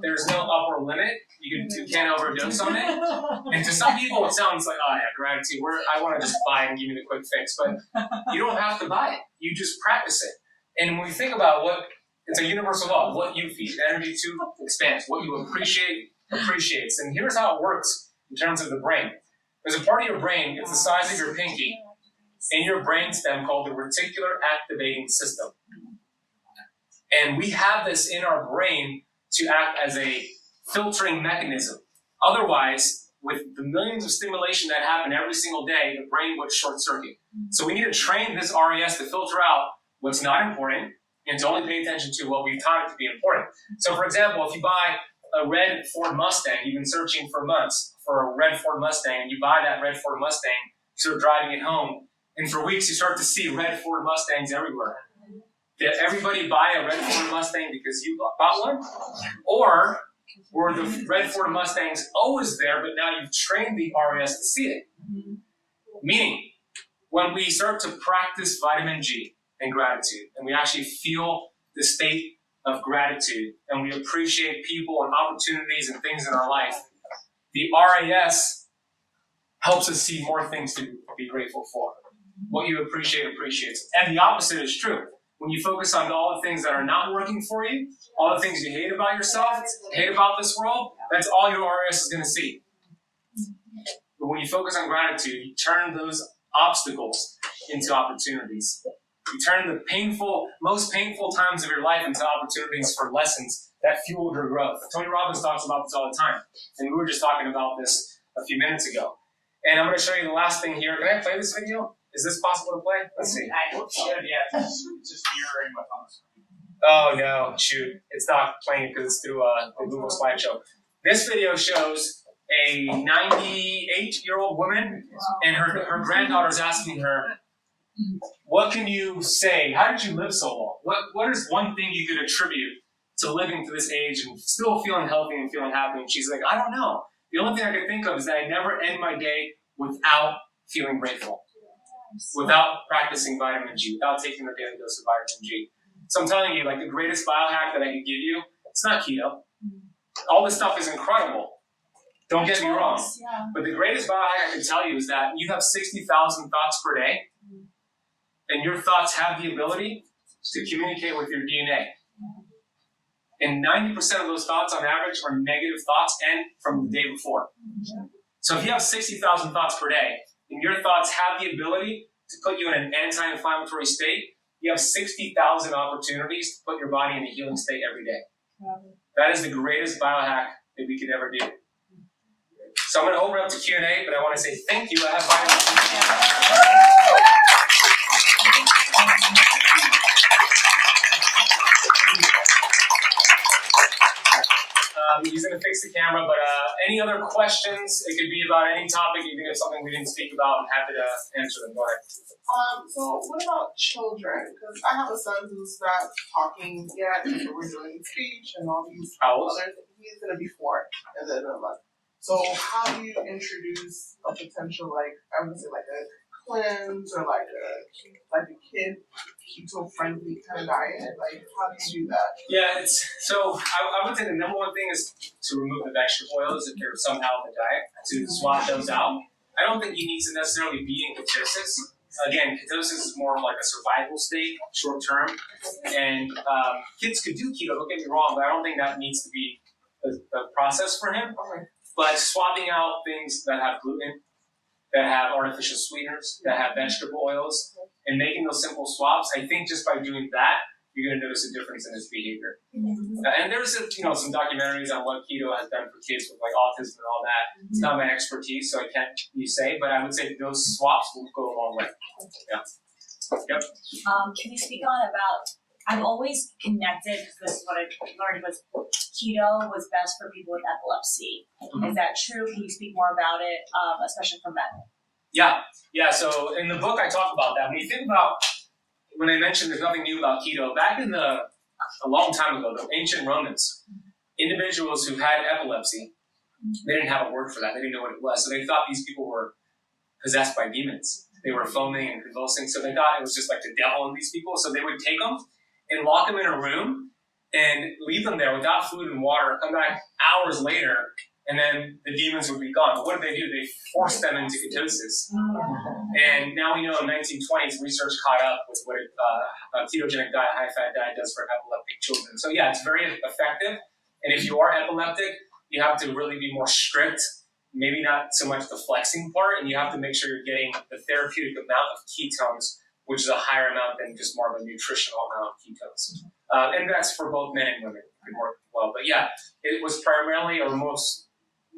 A: There's no upper limit. You can't overdose on it. And to some people, it sounds like, oh yeah, gratitude. I want to just buy it and give me the quick fix. But you don't have to buy it. You just practice it. And when we think about it's a universal law. What you feed energy to expands. What you appreciate appreciates. And here's how it works in terms of the brain. There's a part of your brain, it's the size of your pinky, in your brainstem called the reticular activating system. And we have this in our brain to act as a filtering mechanism. Otherwise, with the millions of stimulation that happen every single day, the brain would short circuit. So we need to train this RAS to filter out what's not important and to only pay attention to what we've taught it to be important. So for example, if you buy a red Ford Mustang, you've been searching for months for a red Ford Mustang, and you buy that red Ford Mustang, you start driving it home, and for weeks you start to see red Ford Mustangs everywhere. Did everybody buy a red Ford Mustang because you bought one? Or were the red Ford Mustangs always there, but now you've trained the RAS to see it? Meaning, when we start to practice vitamin G and gratitude, and we actually feel the state of gratitude, and we appreciate people and opportunities and things in our life, the RAS helps us see more things to be grateful for. What you appreciate appreciates. And the opposite is true. When you focus on all the things that are not working for you, all the things you hate about yourself, hate about this world, that's all your RAS is going to see. But when you focus on gratitude, you turn those obstacles into opportunities. You turn the most painful times of your life into opportunities for lessons that fueled your growth. Tony Robbins talks about this all the time. And we were just talking about this a few minutes ago. And I'm going to show you the last thing here. Can I play this video? Is this possible to play? Let's see.
G: I should, yeah. It's just mirroring what's on the screen.
A: Oh no, shoot. It's not playing because it's through a Google slideshow. This video shows a 98-year-old woman, and her granddaughter's asking her, what can you say? How did you live so long? What is one thing you could attribute to living to this age and still feeling healthy and feeling happy? And she's like, I don't know. The only thing I can think of is that I never end my day without feeling grateful, without practicing vitamin G, without taking a daily dose of vitamin G. So I'm telling you, like, the greatest biohack that I could give you, it's not keto. All this stuff is incredible. Don't get me wrong. But the greatest biohack I can tell you is that you have 60,000 thoughts per day, and your thoughts have the ability to communicate with your DNA. And 90% of those thoughts on average are negative thoughts and from the day before. So if you have 60,000 thoughts per day, and your thoughts have the ability to put you in an anti-inflammatory state, you have 60,000 opportunities to put your body in a healing state every day. That is the greatest biohack that we could ever do. So I'm going to open up to Q&A, but I want to say thank you. I have vitamin He's going to fix the camera, but any other questions? It could be about any topic, even if something we didn't speak about. I'm happy to answer them. Go ahead.
I: So what about children? Because I have a son who's not talking yet, so we're doing speech and all these other things. He's going to be 4 at the end of the month. So how do you introduce a potential, like, I would say, like a cleanse or like a kid keto-friendly kind of diet? Like, how do you do that?
A: Yeah, so I would say the number one thing is to remove the vegetable oils if they're somehow in the diet, to swap those out. I don't think you need to necessarily be in ketosis. Again, ketosis is more of like a survival state, short term. And kids could do keto, don't get me wrong, but I don't think that needs to be the process for him. But swapping out things that have gluten, that have artificial sweeteners, that have vegetable oils, and making those simple swaps, I think just by doing that, you're going to notice a difference in his behavior. And there's some documentaries on what keto has done for kids with like autism and all that. It's not my expertise, so I can't say, but I would say those swaps will go a long way. Yeah. Yep.
C: Can you speak on about I've always connected, because this is what I learned, was keto was best for people with epilepsy. Is that true? Can you speak more about it, especially for men?
A: Yeah. So in the book, I talk about that. When you think about, when I mentioned there's nothing new about keto, back in a long time ago, the ancient Romans, individuals who had epilepsy, they didn't have a word for that. They didn't know what it was. So they thought these people were possessed by demons. They were foaming and convulsing. So they thought it was just like the devil in these people. So they would take them and lock them in a room and leave them there without food and water, come back hours later, and then the demons would be gone. But what did they do? They forced them into ketosis. And now we know in 1920s, research caught up with what a ketogenic diet, high-fat diet does for epileptic children. So yeah, it's very effective. And if you are epileptic, you have to really be more strict, maybe not so much the flexing part, and you have to make sure you're getting the therapeutic amount of ketones, which is a higher amount than just more of a nutritional amount of ketones. And that's for both men and women. It can work well. But yeah, it was primarily or most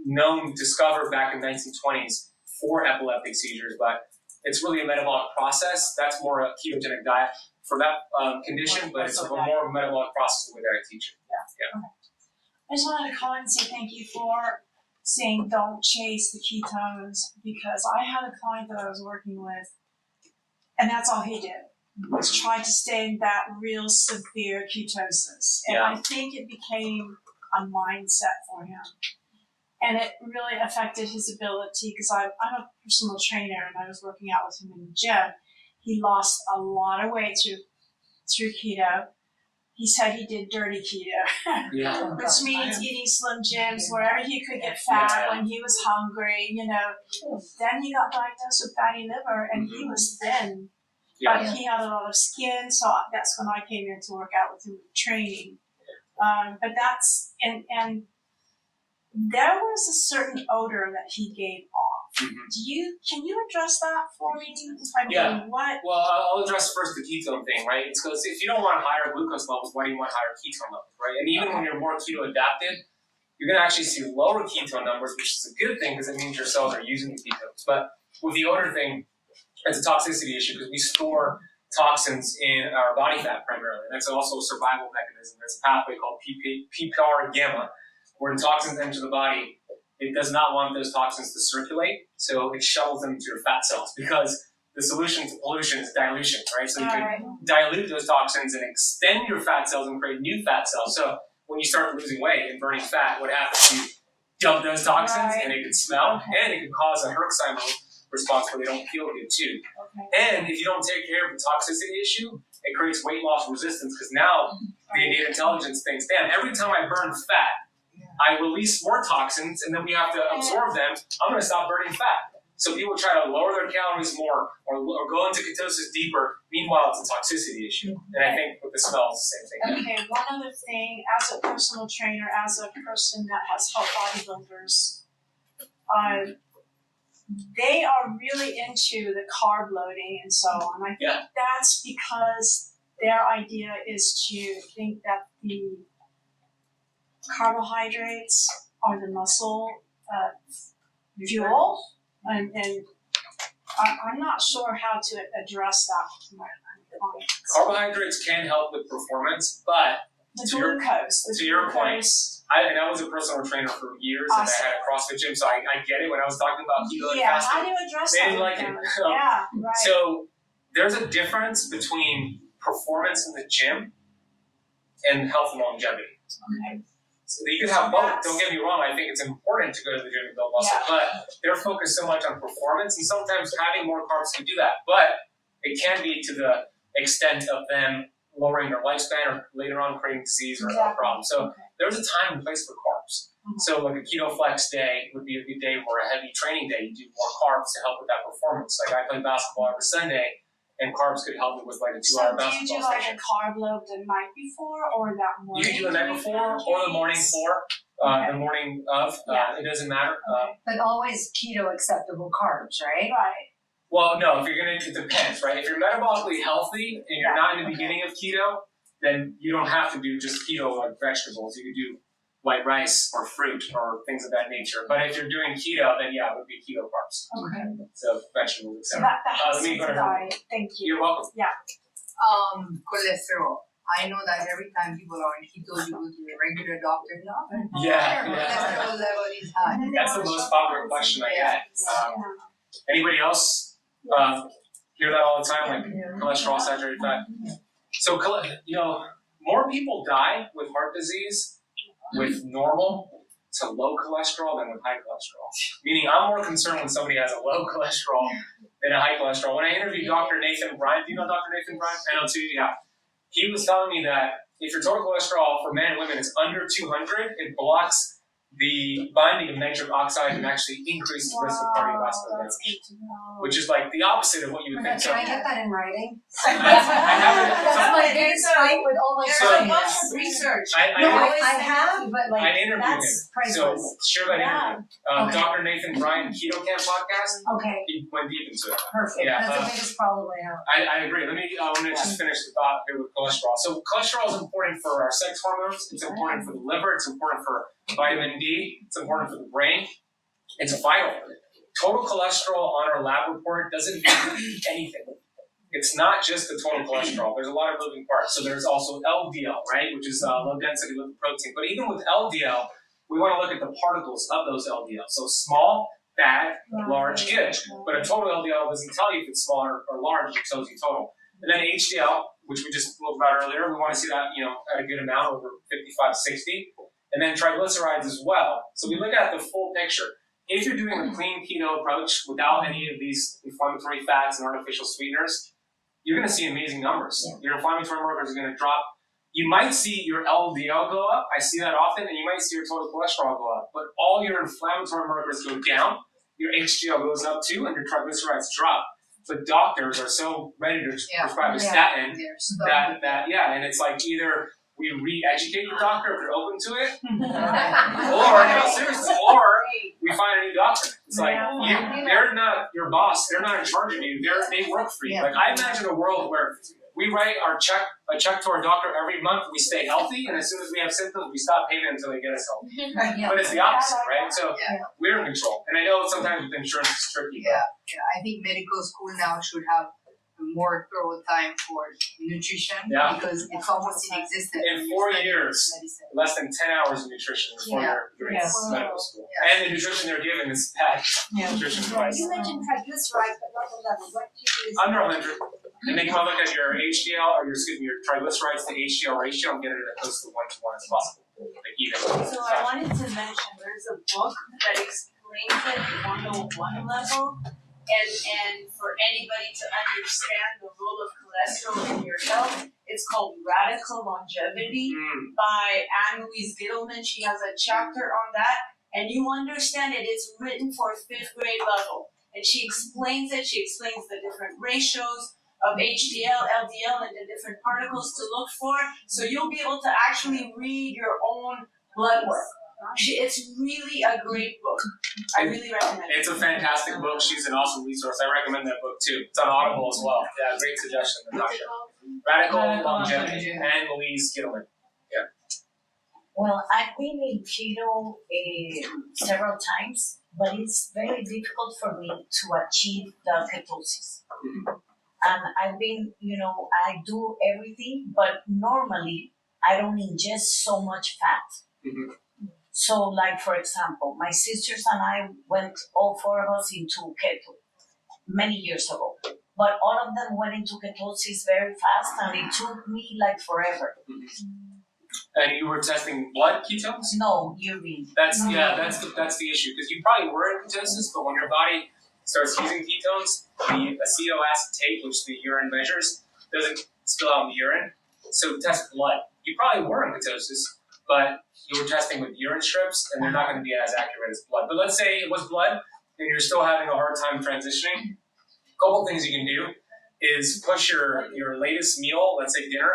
A: known, discovered back in 1920s for epileptic seizures, but it's really a metabolic process. That's more a ketogenic diet for that condition, but it's a more of a metabolic process the way that I teach it. Yeah.
J: I just wanted to call in and say thank you for saying don't chase the ketones, because I had a client that I was working with, and that's all he did, was try to stay in that real severe ketosis. And I think it became a mindset for him. And it really affected his ability, because I'm a personal trainer and I was working out with him in the gym. He lost a lot of weight through keto. He said he did dirty keto, which means eating Slim Jims wherever he could get fat when he was hungry, Then he got diagnosed with fatty liver, and he was thin, but he had a lot of skin, so that's when I came in to work out with him with training. But that's, and there was a certain odor that he gave off. Can you address that for me? What?
A: Well, I'll address first the ketone thing, right? It's because if you don't want higher glucose levels, why do you want higher ketone levels, right? And even when you're more keto adapted, you're going to actually see lower ketone numbers, which is a good thing because it means your cells are using the ketones. But with the odor thing, it's a toxicity issue because we store toxins in our body fat primarily. And that's also a survival mechanism. There's a pathway called PPAR gamma, where toxins enter the body. It does not want those toxins to circulate, so it shovels them to your fat cells because the solution to pollution is dilution, right? So you can dilute those toxins and extend your fat cells and create new fat cells. So when you start losing weight and burning fat, what happens? You dump those toxins and it can smell and it can cause a Herxheimer response where they don't feel good too. And if you don't take care of the toxicity issue, it creates weight loss resistance because now the innate intelligence thinks, damn, every time I burn fat, I release more toxins, and then we have to absorb them. I'm going to stop burning fat. So people try to lower their calories more or go into ketosis deeper. Meanwhile, it's a toxicity issue. And I think with the smell, it's the same thing.
J: Okay, one other thing, as a personal trainer, as a person that has helped bodybuilders, they are really into the carb loading and so on. I think that's because their idea is to think that the carbohydrates are the muscle fuel, and I'm not sure how to address that with my clients.
A: Carbohydrates can help with performance, but
J: to your
A: point, I was a personal trainer for years, and I had a CrossFit gym, so I get it when I was talking about keto and fasting.
J: How do you address that?
A: They didn't like it. So there's a difference between performance in the gym and health and longevity. So you can have both. Don't get me wrong. I think it's important to go to the gym and build muscle, but they're focused so much on performance, and sometimes having more carbs can do that. But it can be to the extent of them lowering their lifespan or later on creating disease or a problem. So there's a time and place for carbs. So like a keto flex day would be a good day, or a heavy training day. You do more carbs to help with that performance. Like I play basketball every Sunday, and carbs could help me with like a 2-hour basketball session.
J: So do you do like a carb load the night before or that morning?
A: You can do the night before or the morning for, the morning of. It doesn't matter.
E: But always keto acceptable carbs, right?
A: Well, no, it depends, right? If you're metabolically healthy and you're not in the beginning of keto, then you don't have to do just keto like vegetables. You could do white rice or fruit or things of that nature. But if you're doing keto, then it would be keto carbs. So vegetables, etc.
J: That has to diet. Thank you.
A: You're welcome.
K: Cholesterol. I know that every time people are on keto, you go to your regular doctor.
A: Yeah.
K: Cholesterol level is high.
A: That's the most popular question I get. Anybody else hear that all the time, like cholesterol, saturated fat? So, more people die with heart disease with normal to low cholesterol than with high cholesterol. Meaning, I'm more concerned when somebody has a low cholesterol than a high cholesterol. When I interviewed Dr. Nathan Bryant, do you know Dr. Nathan Bryant? I know too, yeah. He was telling me that if your total cholesterol for men and women is under 200, it blocks the binding of nitric oxide and actually increases the risk of cardiovascular damage, which is like the opposite of what you would think.
E: Can I get that in writing?
A: I have it.
E: That's my biggest fight with all my clients.
B: Research.
E: I have, but
A: I interviewed him.
E: that's
A: So
E: priceless.
A: share that interview.
E: Okay.
A: Dr. Nathan Bryant, Keto Camp podcast.
E: Okay,
A: He went deep into it.
E: perfect.
A: Yeah,
E: That's the biggest problem I have.
A: I agree. I'm going to just finish the thought here with cholesterol. So cholesterol is important for our sex hormones. It's important for the liver. It's important for vitamin D. It's important for the brain. It's vital. Total cholesterol on our lab report doesn't mean anything. It's not just the total cholesterol. There's a lot of moving parts. So there's also LDL, right, which is low density lipoprotein. But even with LDL, we want to look at the particles of those LDL. So small, bad, large, good. But a total LDL doesn't tell you if it's small or large. It tells you total. And then HDL, which we just spoke about earlier, we want to see that at a good amount, over 55, 60. And then triglycerides as well. So we look at the full picture. If you're doing a clean keto approach without any of these inflammatory fats and artificial sweeteners, you're going to see amazing numbers. Your inflammatory markers are going to drop. You might see your LDL go up. I see that often. And you might see your total cholesterol go up. But all your inflammatory markers go down. Your HDL goes up too, and your triglycerides drop. But doctors are so ready to prescribe a statin and it's like either we re-educate the doctor if they're open to it, or we find a new doctor. It's like they're not your boss, they're not in charge of you. They work for you. Like I imagine a world where we write a check to our doctor every month. We stay healthy, and as soon as we have symptoms, we stop paying until they get us healthy. But it's the opposite, right? So we're in control. And I know sometimes with insurance it's tricky.
K: I think medical school now should have a more thorough time for nutrition because it's almost inexistent.
A: In 4 years, less than 10 hours of nutrition before you're in medical school. And the nutrition they're given is bad nutrition advice.
H: You mentioned triglycerides, but not the level. What do you do?
A: Under 100. And then you want to look at your HDL, or your triglycerides to HDL ratio and get it as close to 1 to 1 as possible. Like even.
B: So I wanted to mention there's a book that explains it at 101 level. And for anybody to understand the role of cholesterol in your health, it's called Radical Longevity by Anne-Louise Gittleman. She has a chapter on that, and you understand it. It's written for 5th grade level, and she explains it. She explains the different ratios of HDL, LDL, and the different particles to look for, so you'll be able to actually read your own blood work. It's really a great book. I really recommend it.
A: It's a fantastic book. She's an awesome resource. I recommend that book too. It's on Audible as well. Yeah, great suggestion. Radical Longevity and Louise Gittleman. Yeah.
L: Well, I've been in keto several times, but it's very difficult for me to achieve the ketosis. And I've been, I do everything, but normally I don't ingest so much fat. So, like, for example, my sisters and I went, all 4 of us, into keto many years ago. But all of them went into ketosis very fast, and it took me, like, forever.
A: And you were testing blood ketones?
L: No, urine.
A: That's the issue. Because you probably were in ketosis, but when your body starts using ketones, the acetoacetate, which the urine measures, doesn't spill out in the urine. So test blood. You probably were in ketosis, but you were testing with urine strips, and they're not going to be as accurate as blood. But let's say it was blood, and you're still having a hard time transitioning. A couple things you can do is push your latest meal, let's say dinner,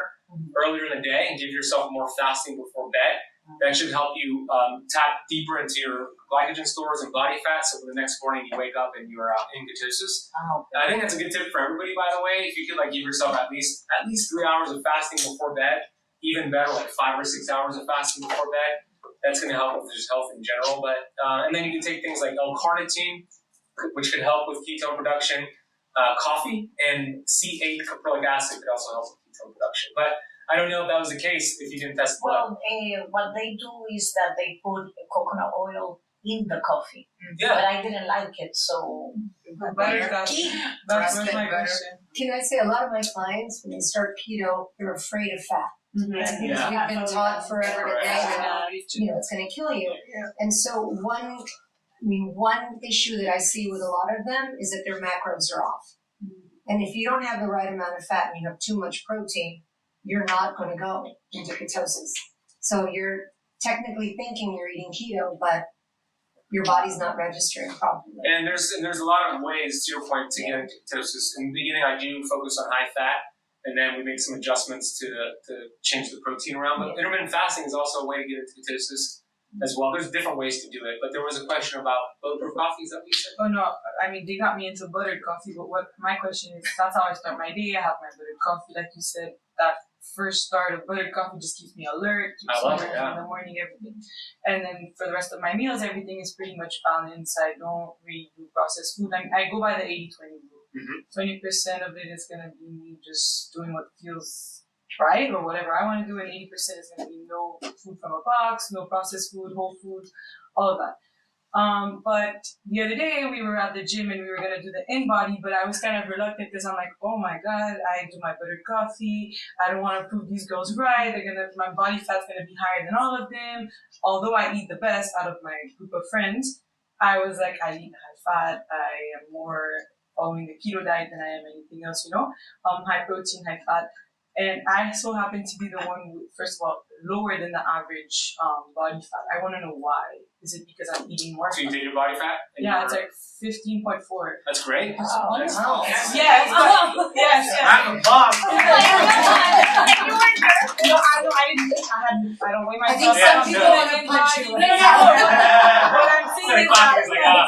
A: earlier in the day, and give yourself more fasting before bed. That should help you tap deeper into your glycogen stores and body fat, so the next morning you wake up and you're in ketosis. I think that's a good tip for everybody, by the way. If you could give yourself at least 3 hours of fasting before bed, even better, 5 or 6 hours of fasting before bed. That's going to help with just health in general. But and then you can take things like L-carnitine, which could help with ketone production. Coffee and C8 caprylic acid could also help with ketone production. But I don't know if that was the case if you didn't test blood.
L: Well, what they do is that they put coconut oil in the coffee.
A: Yeah.
L: But I didn't like it, so.
D: That's my question.
E: Can I say a lot of my clients, when they start keto, they're afraid of fat. Because we've been taught forever that it's going to kill you. And so one issue that I see with a lot of them is that their macros are off. And if you don't have the right amount of fat and you have too much protein, you're not going to go into ketosis. So you're technically thinking you're eating keto, but your body's not registering properly.
A: And there's a lot of ways, to your point, to get into ketosis. In the beginning, I do focus on high fat, and then we make some adjustments to change the protein around. But intermittent fasting is also a way to get into ketosis as well. There's different ways to do it. But there was a question about bulletproof coffee. Is that what you said?
D: Oh no, I mean they got me into buttered coffee, but what my question is, that's how I start my day. I have my buttered coffee, like you said. That first start of buttered coffee just keeps me alert, keeps me alert in the morning, everything. And then for the rest of my meals, everything is pretty much balanced. I don't really do processed food. I go by the 80-20 rule. 20% of it is going to be me just doing what feels right or whatever I want to do, and 80% is going to be no food from a box, no processed food, whole foods, all of that. But the other day we were at the gym and we were going to do the in-body, but I was kind of reluctant because I'm like, oh my God, I do my buttered coffee. I don't want to prove these girls right. My body fat's going to be higher than all of them. Although I eat the best out of my group of friends, I was like, I eat high fat. I am more following the keto diet than I am anything else, high protein, high fat. And I so happen to be the one with, first of all, lower than the average body fat. I want to know why. Is it because I'm eating more?
A: So you did your body fat?
D: Yeah, it's like 15.4.
A: That's great.
D: Oh,
A: That's
D: wow.
A: awesome.
D: Yes.
A: I'm a boss.
D: No, I don't weigh myself.
E: I think some people want to punch you.
D: What I'm saying is that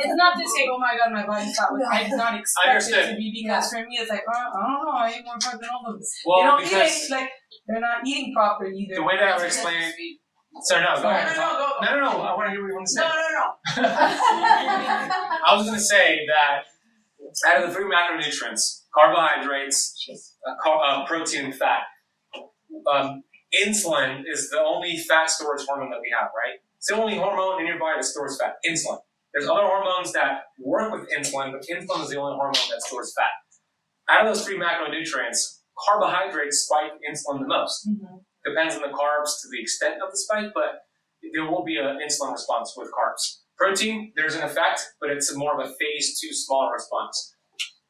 D: it's not to say, oh my God, my body's fat. I did not expect it to be, because for me it's like, I don't know, I eat more fat than all of this.
A: Well,
D: they don't
A: because
D: eat it, like they're not eating properly either.
A: The way that I would explain it. Sorry, no, go ahead.
D: No,
A: I want to hear what you want to say.
D: No.
A: I was going to say that out of the 3 macronutrients, carbohydrates, protein, and fat, insulin is the only fat storage hormone that we have, right? It's the only hormone in your body that stores fat, insulin. There's other hormones that work with insulin, but insulin is the only hormone that stores fat. Out of those 3 macronutrients, carbohydrates spike insulin the most. Depends on the carbs to the extent of the spike, but there will be an insulin response with carbs. Protein, there's an effect, but it's more of a phase 2 smaller response.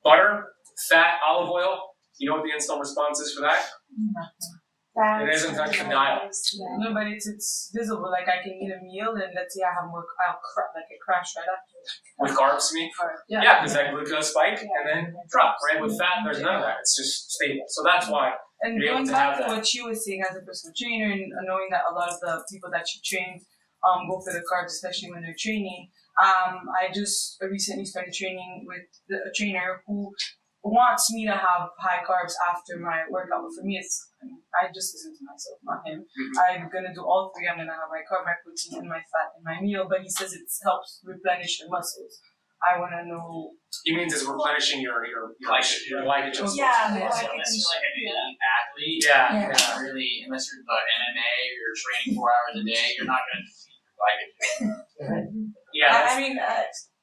A: Butter, fat, olive oil, you know what the insulin response is for that? It isn't like the dial.
D: No, but it's visible. Like I can eat a meal and let's say I have more, it crash right after.
A: With carbs, you mean? Yeah, because that glucose spike and then drop, right? With fat, there's none of that. It's just stable. So that's why
D: and
A: you're able
D: going
A: to
D: back
A: have
D: to
A: that.
D: what you were saying as a personal trainer and knowing that a lot of the people that you train go for the carbs, especially when they're training. I just recently started training with a trainer who wants me to have high carbs after my workout, but for me I just listen to myself, not him. I'm gonna do all 3. I'm gonna have my carb, my protein, and my fat in my meal, but he says it helps replenish your muscles. I wanna know.
A: He means it's replenishing your glycogen.
H: Yeah.
G: Unless you're like an elite athlete, really, unless you're MMA or you're training 4 hours a day, you're not gonna deplete your glycogen.
D: I mean,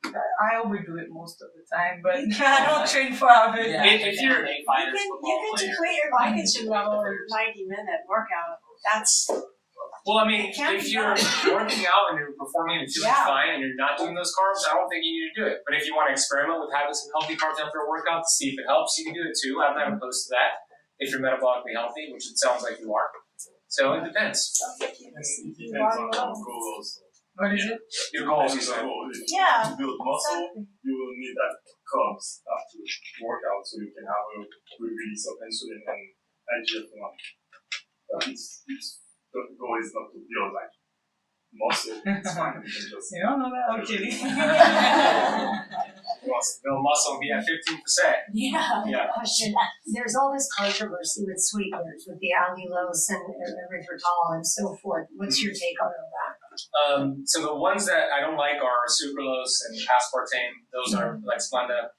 D: I overdo it most of the time, but I don't train 4 hours.
A: If you're
H: you can deplete your glycogen level in a 90-minute workout. That's.
A: Well, I mean, if you're working out and you're performing and feeling fine and you're not doing those carbs, I don't think you need to do it. But if you want to experiment with having some healthy carbs after a workout to see if it helps, you can do it too. I'm not opposed to that if you're metabolically healthy, which it sounds like you are. So it depends.
F: It depends on your goals.
D: What is it?
A: Your goals, you said.
F: To build muscle, you will need that carbs after workout so you can have a good release of insulin and IGF-1. But the goal is not to build like muscle. It's fine. You can just.
D: You don't know that? I'm kidding.
A: He wants to build muscle and be at 15%.
E: Yeah. Question. There's all this controversy with sweeteners, with the allulose and erythritol and so forth. What's your take on all that?
A: So the ones that I don't like are sucralose and aspartame. Those are like Splenda.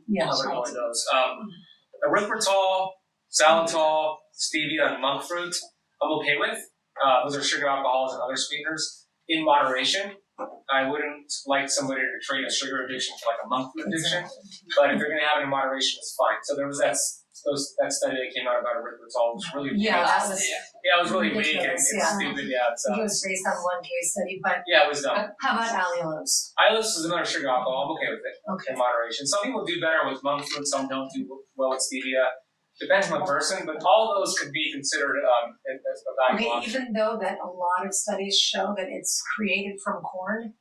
E: Yeah.
A: I'll avoid those. Erythritol, xylitol, stevia and monk fruit, I'm okay with. Those are sugar alcohols and other sweeteners in moderation. I wouldn't like somebody to trade a sugar addiction for like a monk fruit addiction, but if they're going to have it in moderation, it's fine. So there was that study that came out about erythritol, which was really weak. It was really weak and stupid. Yeah, so.
E: It was based on one case study, but
A: yeah, it was dumb.
E: How about allulose?
A: Allulose is another sugar alcohol. I'm okay with it in moderation. Some people do better with monk fruit, some don't do well with stevia. Depends on the person, but all those could be considered a valuable option.
E: Even though that a lot of studies show that it's created from corn.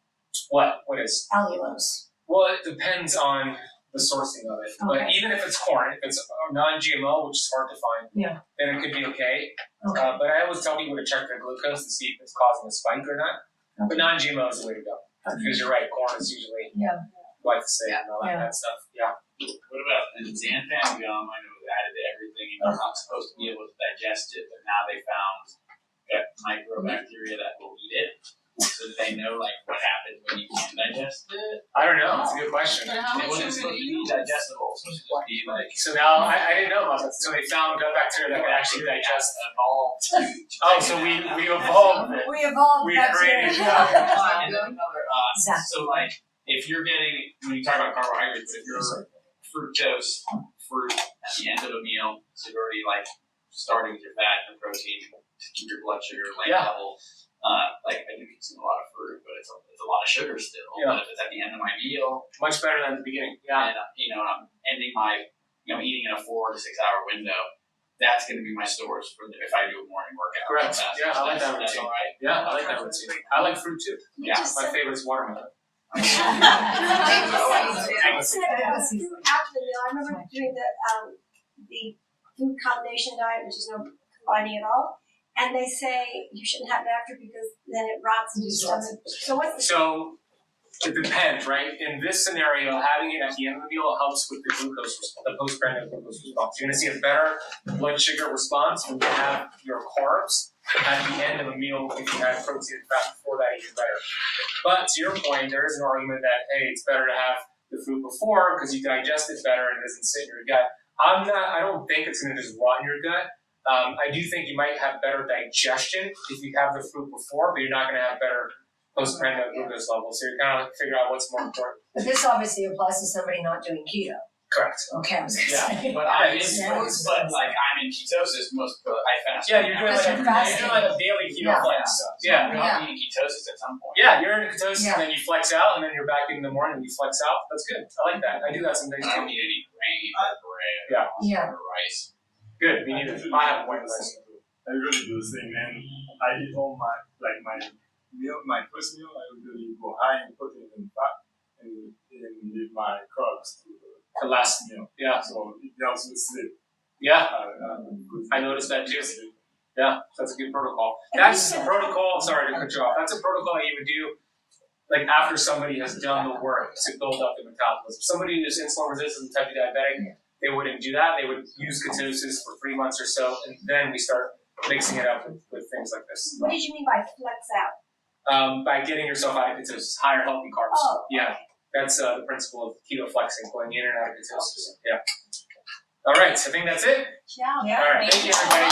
A: What is?
E: Allulose.
A: Well, it depends on the sourcing of it. But even if it's corn, if it's non-GMO, which is hard to find, then it could be okay. But I always tell people to check their glucose to see if it's causing a spike or not. But non-GMO is the way to go. Because you're right, corn is usually glyphosate and all that stuff. Yeah.
G: What about xanthan gum? I know it's added to everything, and you're not supposed to be able to digest it, but now they found that microbacteria that will eat it. So they know like what happens when you can't digest it.
A: I don't know. It's a good question.
G: It wasn't supposed to be digestible. It's supposed to be like.
A: So now I didn't know about that. So they found gut bacteria that could actually digest.
G: Evolved.
A: Oh, so we evolved it.
E: We evolved.
A: We created.
G: So like if you're getting when you talk about carbohydrates, if you're fructose fruit at the end of a meal, so you're already like starting with your fat and protein to keep your blood sugar level. Like I do consume a lot of fruit, but it's a lot of sugar still. But if it's at the end of my meal,
A: much better than at the beginning. Yeah.
G: And I'm ending my eating in a 4 to 6 hour window. That's going to be my stores for if I do a morning workout.
A: Correct. Yeah, I like that routine.
G: That's all right.
A: Yeah, I like that routine. I like fruit too.
G: Yeah,
A: my favorite is watermelon.
H: I said after the meal. I remember doing the food combination diet, which is no combining at all. And they say you shouldn't have it after because then it rots in your stomach. So what's the
A: So it depends, right? In this scenario, having it at the end of the meal helps with the glucose response, the postprandial glucose response. You're going to see a better blood sugar response when you have your carbs at the end of a meal. If you had protein and fat before that, even better. But to your point, there is an argument that hey, it's better to have the fruit before because you digest it better and it doesn't sit in your gut. I don't think it's going to just rot in your gut. I do think you might have better digestion if you have the fruit before, but you're not going to have better postprandial glucose levels. So you're kind of figure out what's more important.
E: But this obviously applies to somebody not doing keto.
A: Correct.
E: Okay, I was gonna say.
G: But I'm in ketosis most of I fast.
A: Yeah, you're doing like a daily keto flex.
G: Yeah. You're not eating ketosis at some point.
A: Yeah, you're in ketosis and then you flex out and then you're back in the morning and you flex out. That's good. I like that. I do that some days
G: I
A: too.
G: don't eat any grain or bread or rice.
A: Good, me neither. I have white rice.
M: I really do the same, and I eat all my meal. My first meal, I usually go high in protein and fat, and leave my carbs to
A: the last
M: meal.
A: Yeah.
M: So it helps me sleep.
A: Yeah. I noticed that too. Yeah, that's a good protocol. That's a protocol. Sorry to cut you off. That's a protocol that you would do, like after somebody has done the work to build up the metabolism. Somebody who's insulin resistant, type 2 diabetic. They wouldn't do that. They would use ketosis for 3 months or so, and then we start mixing it up with things like this.
H: What did you mean by flex out?
A: By getting yourself out of ketosis, higher healthy carbs.
H: Oh.
A: Yeah, that's the principle of keto flexing, going in and out of ketosis. Yeah. All right, so I think that's it.
H: Yeah.
A: All right, thank you everybody.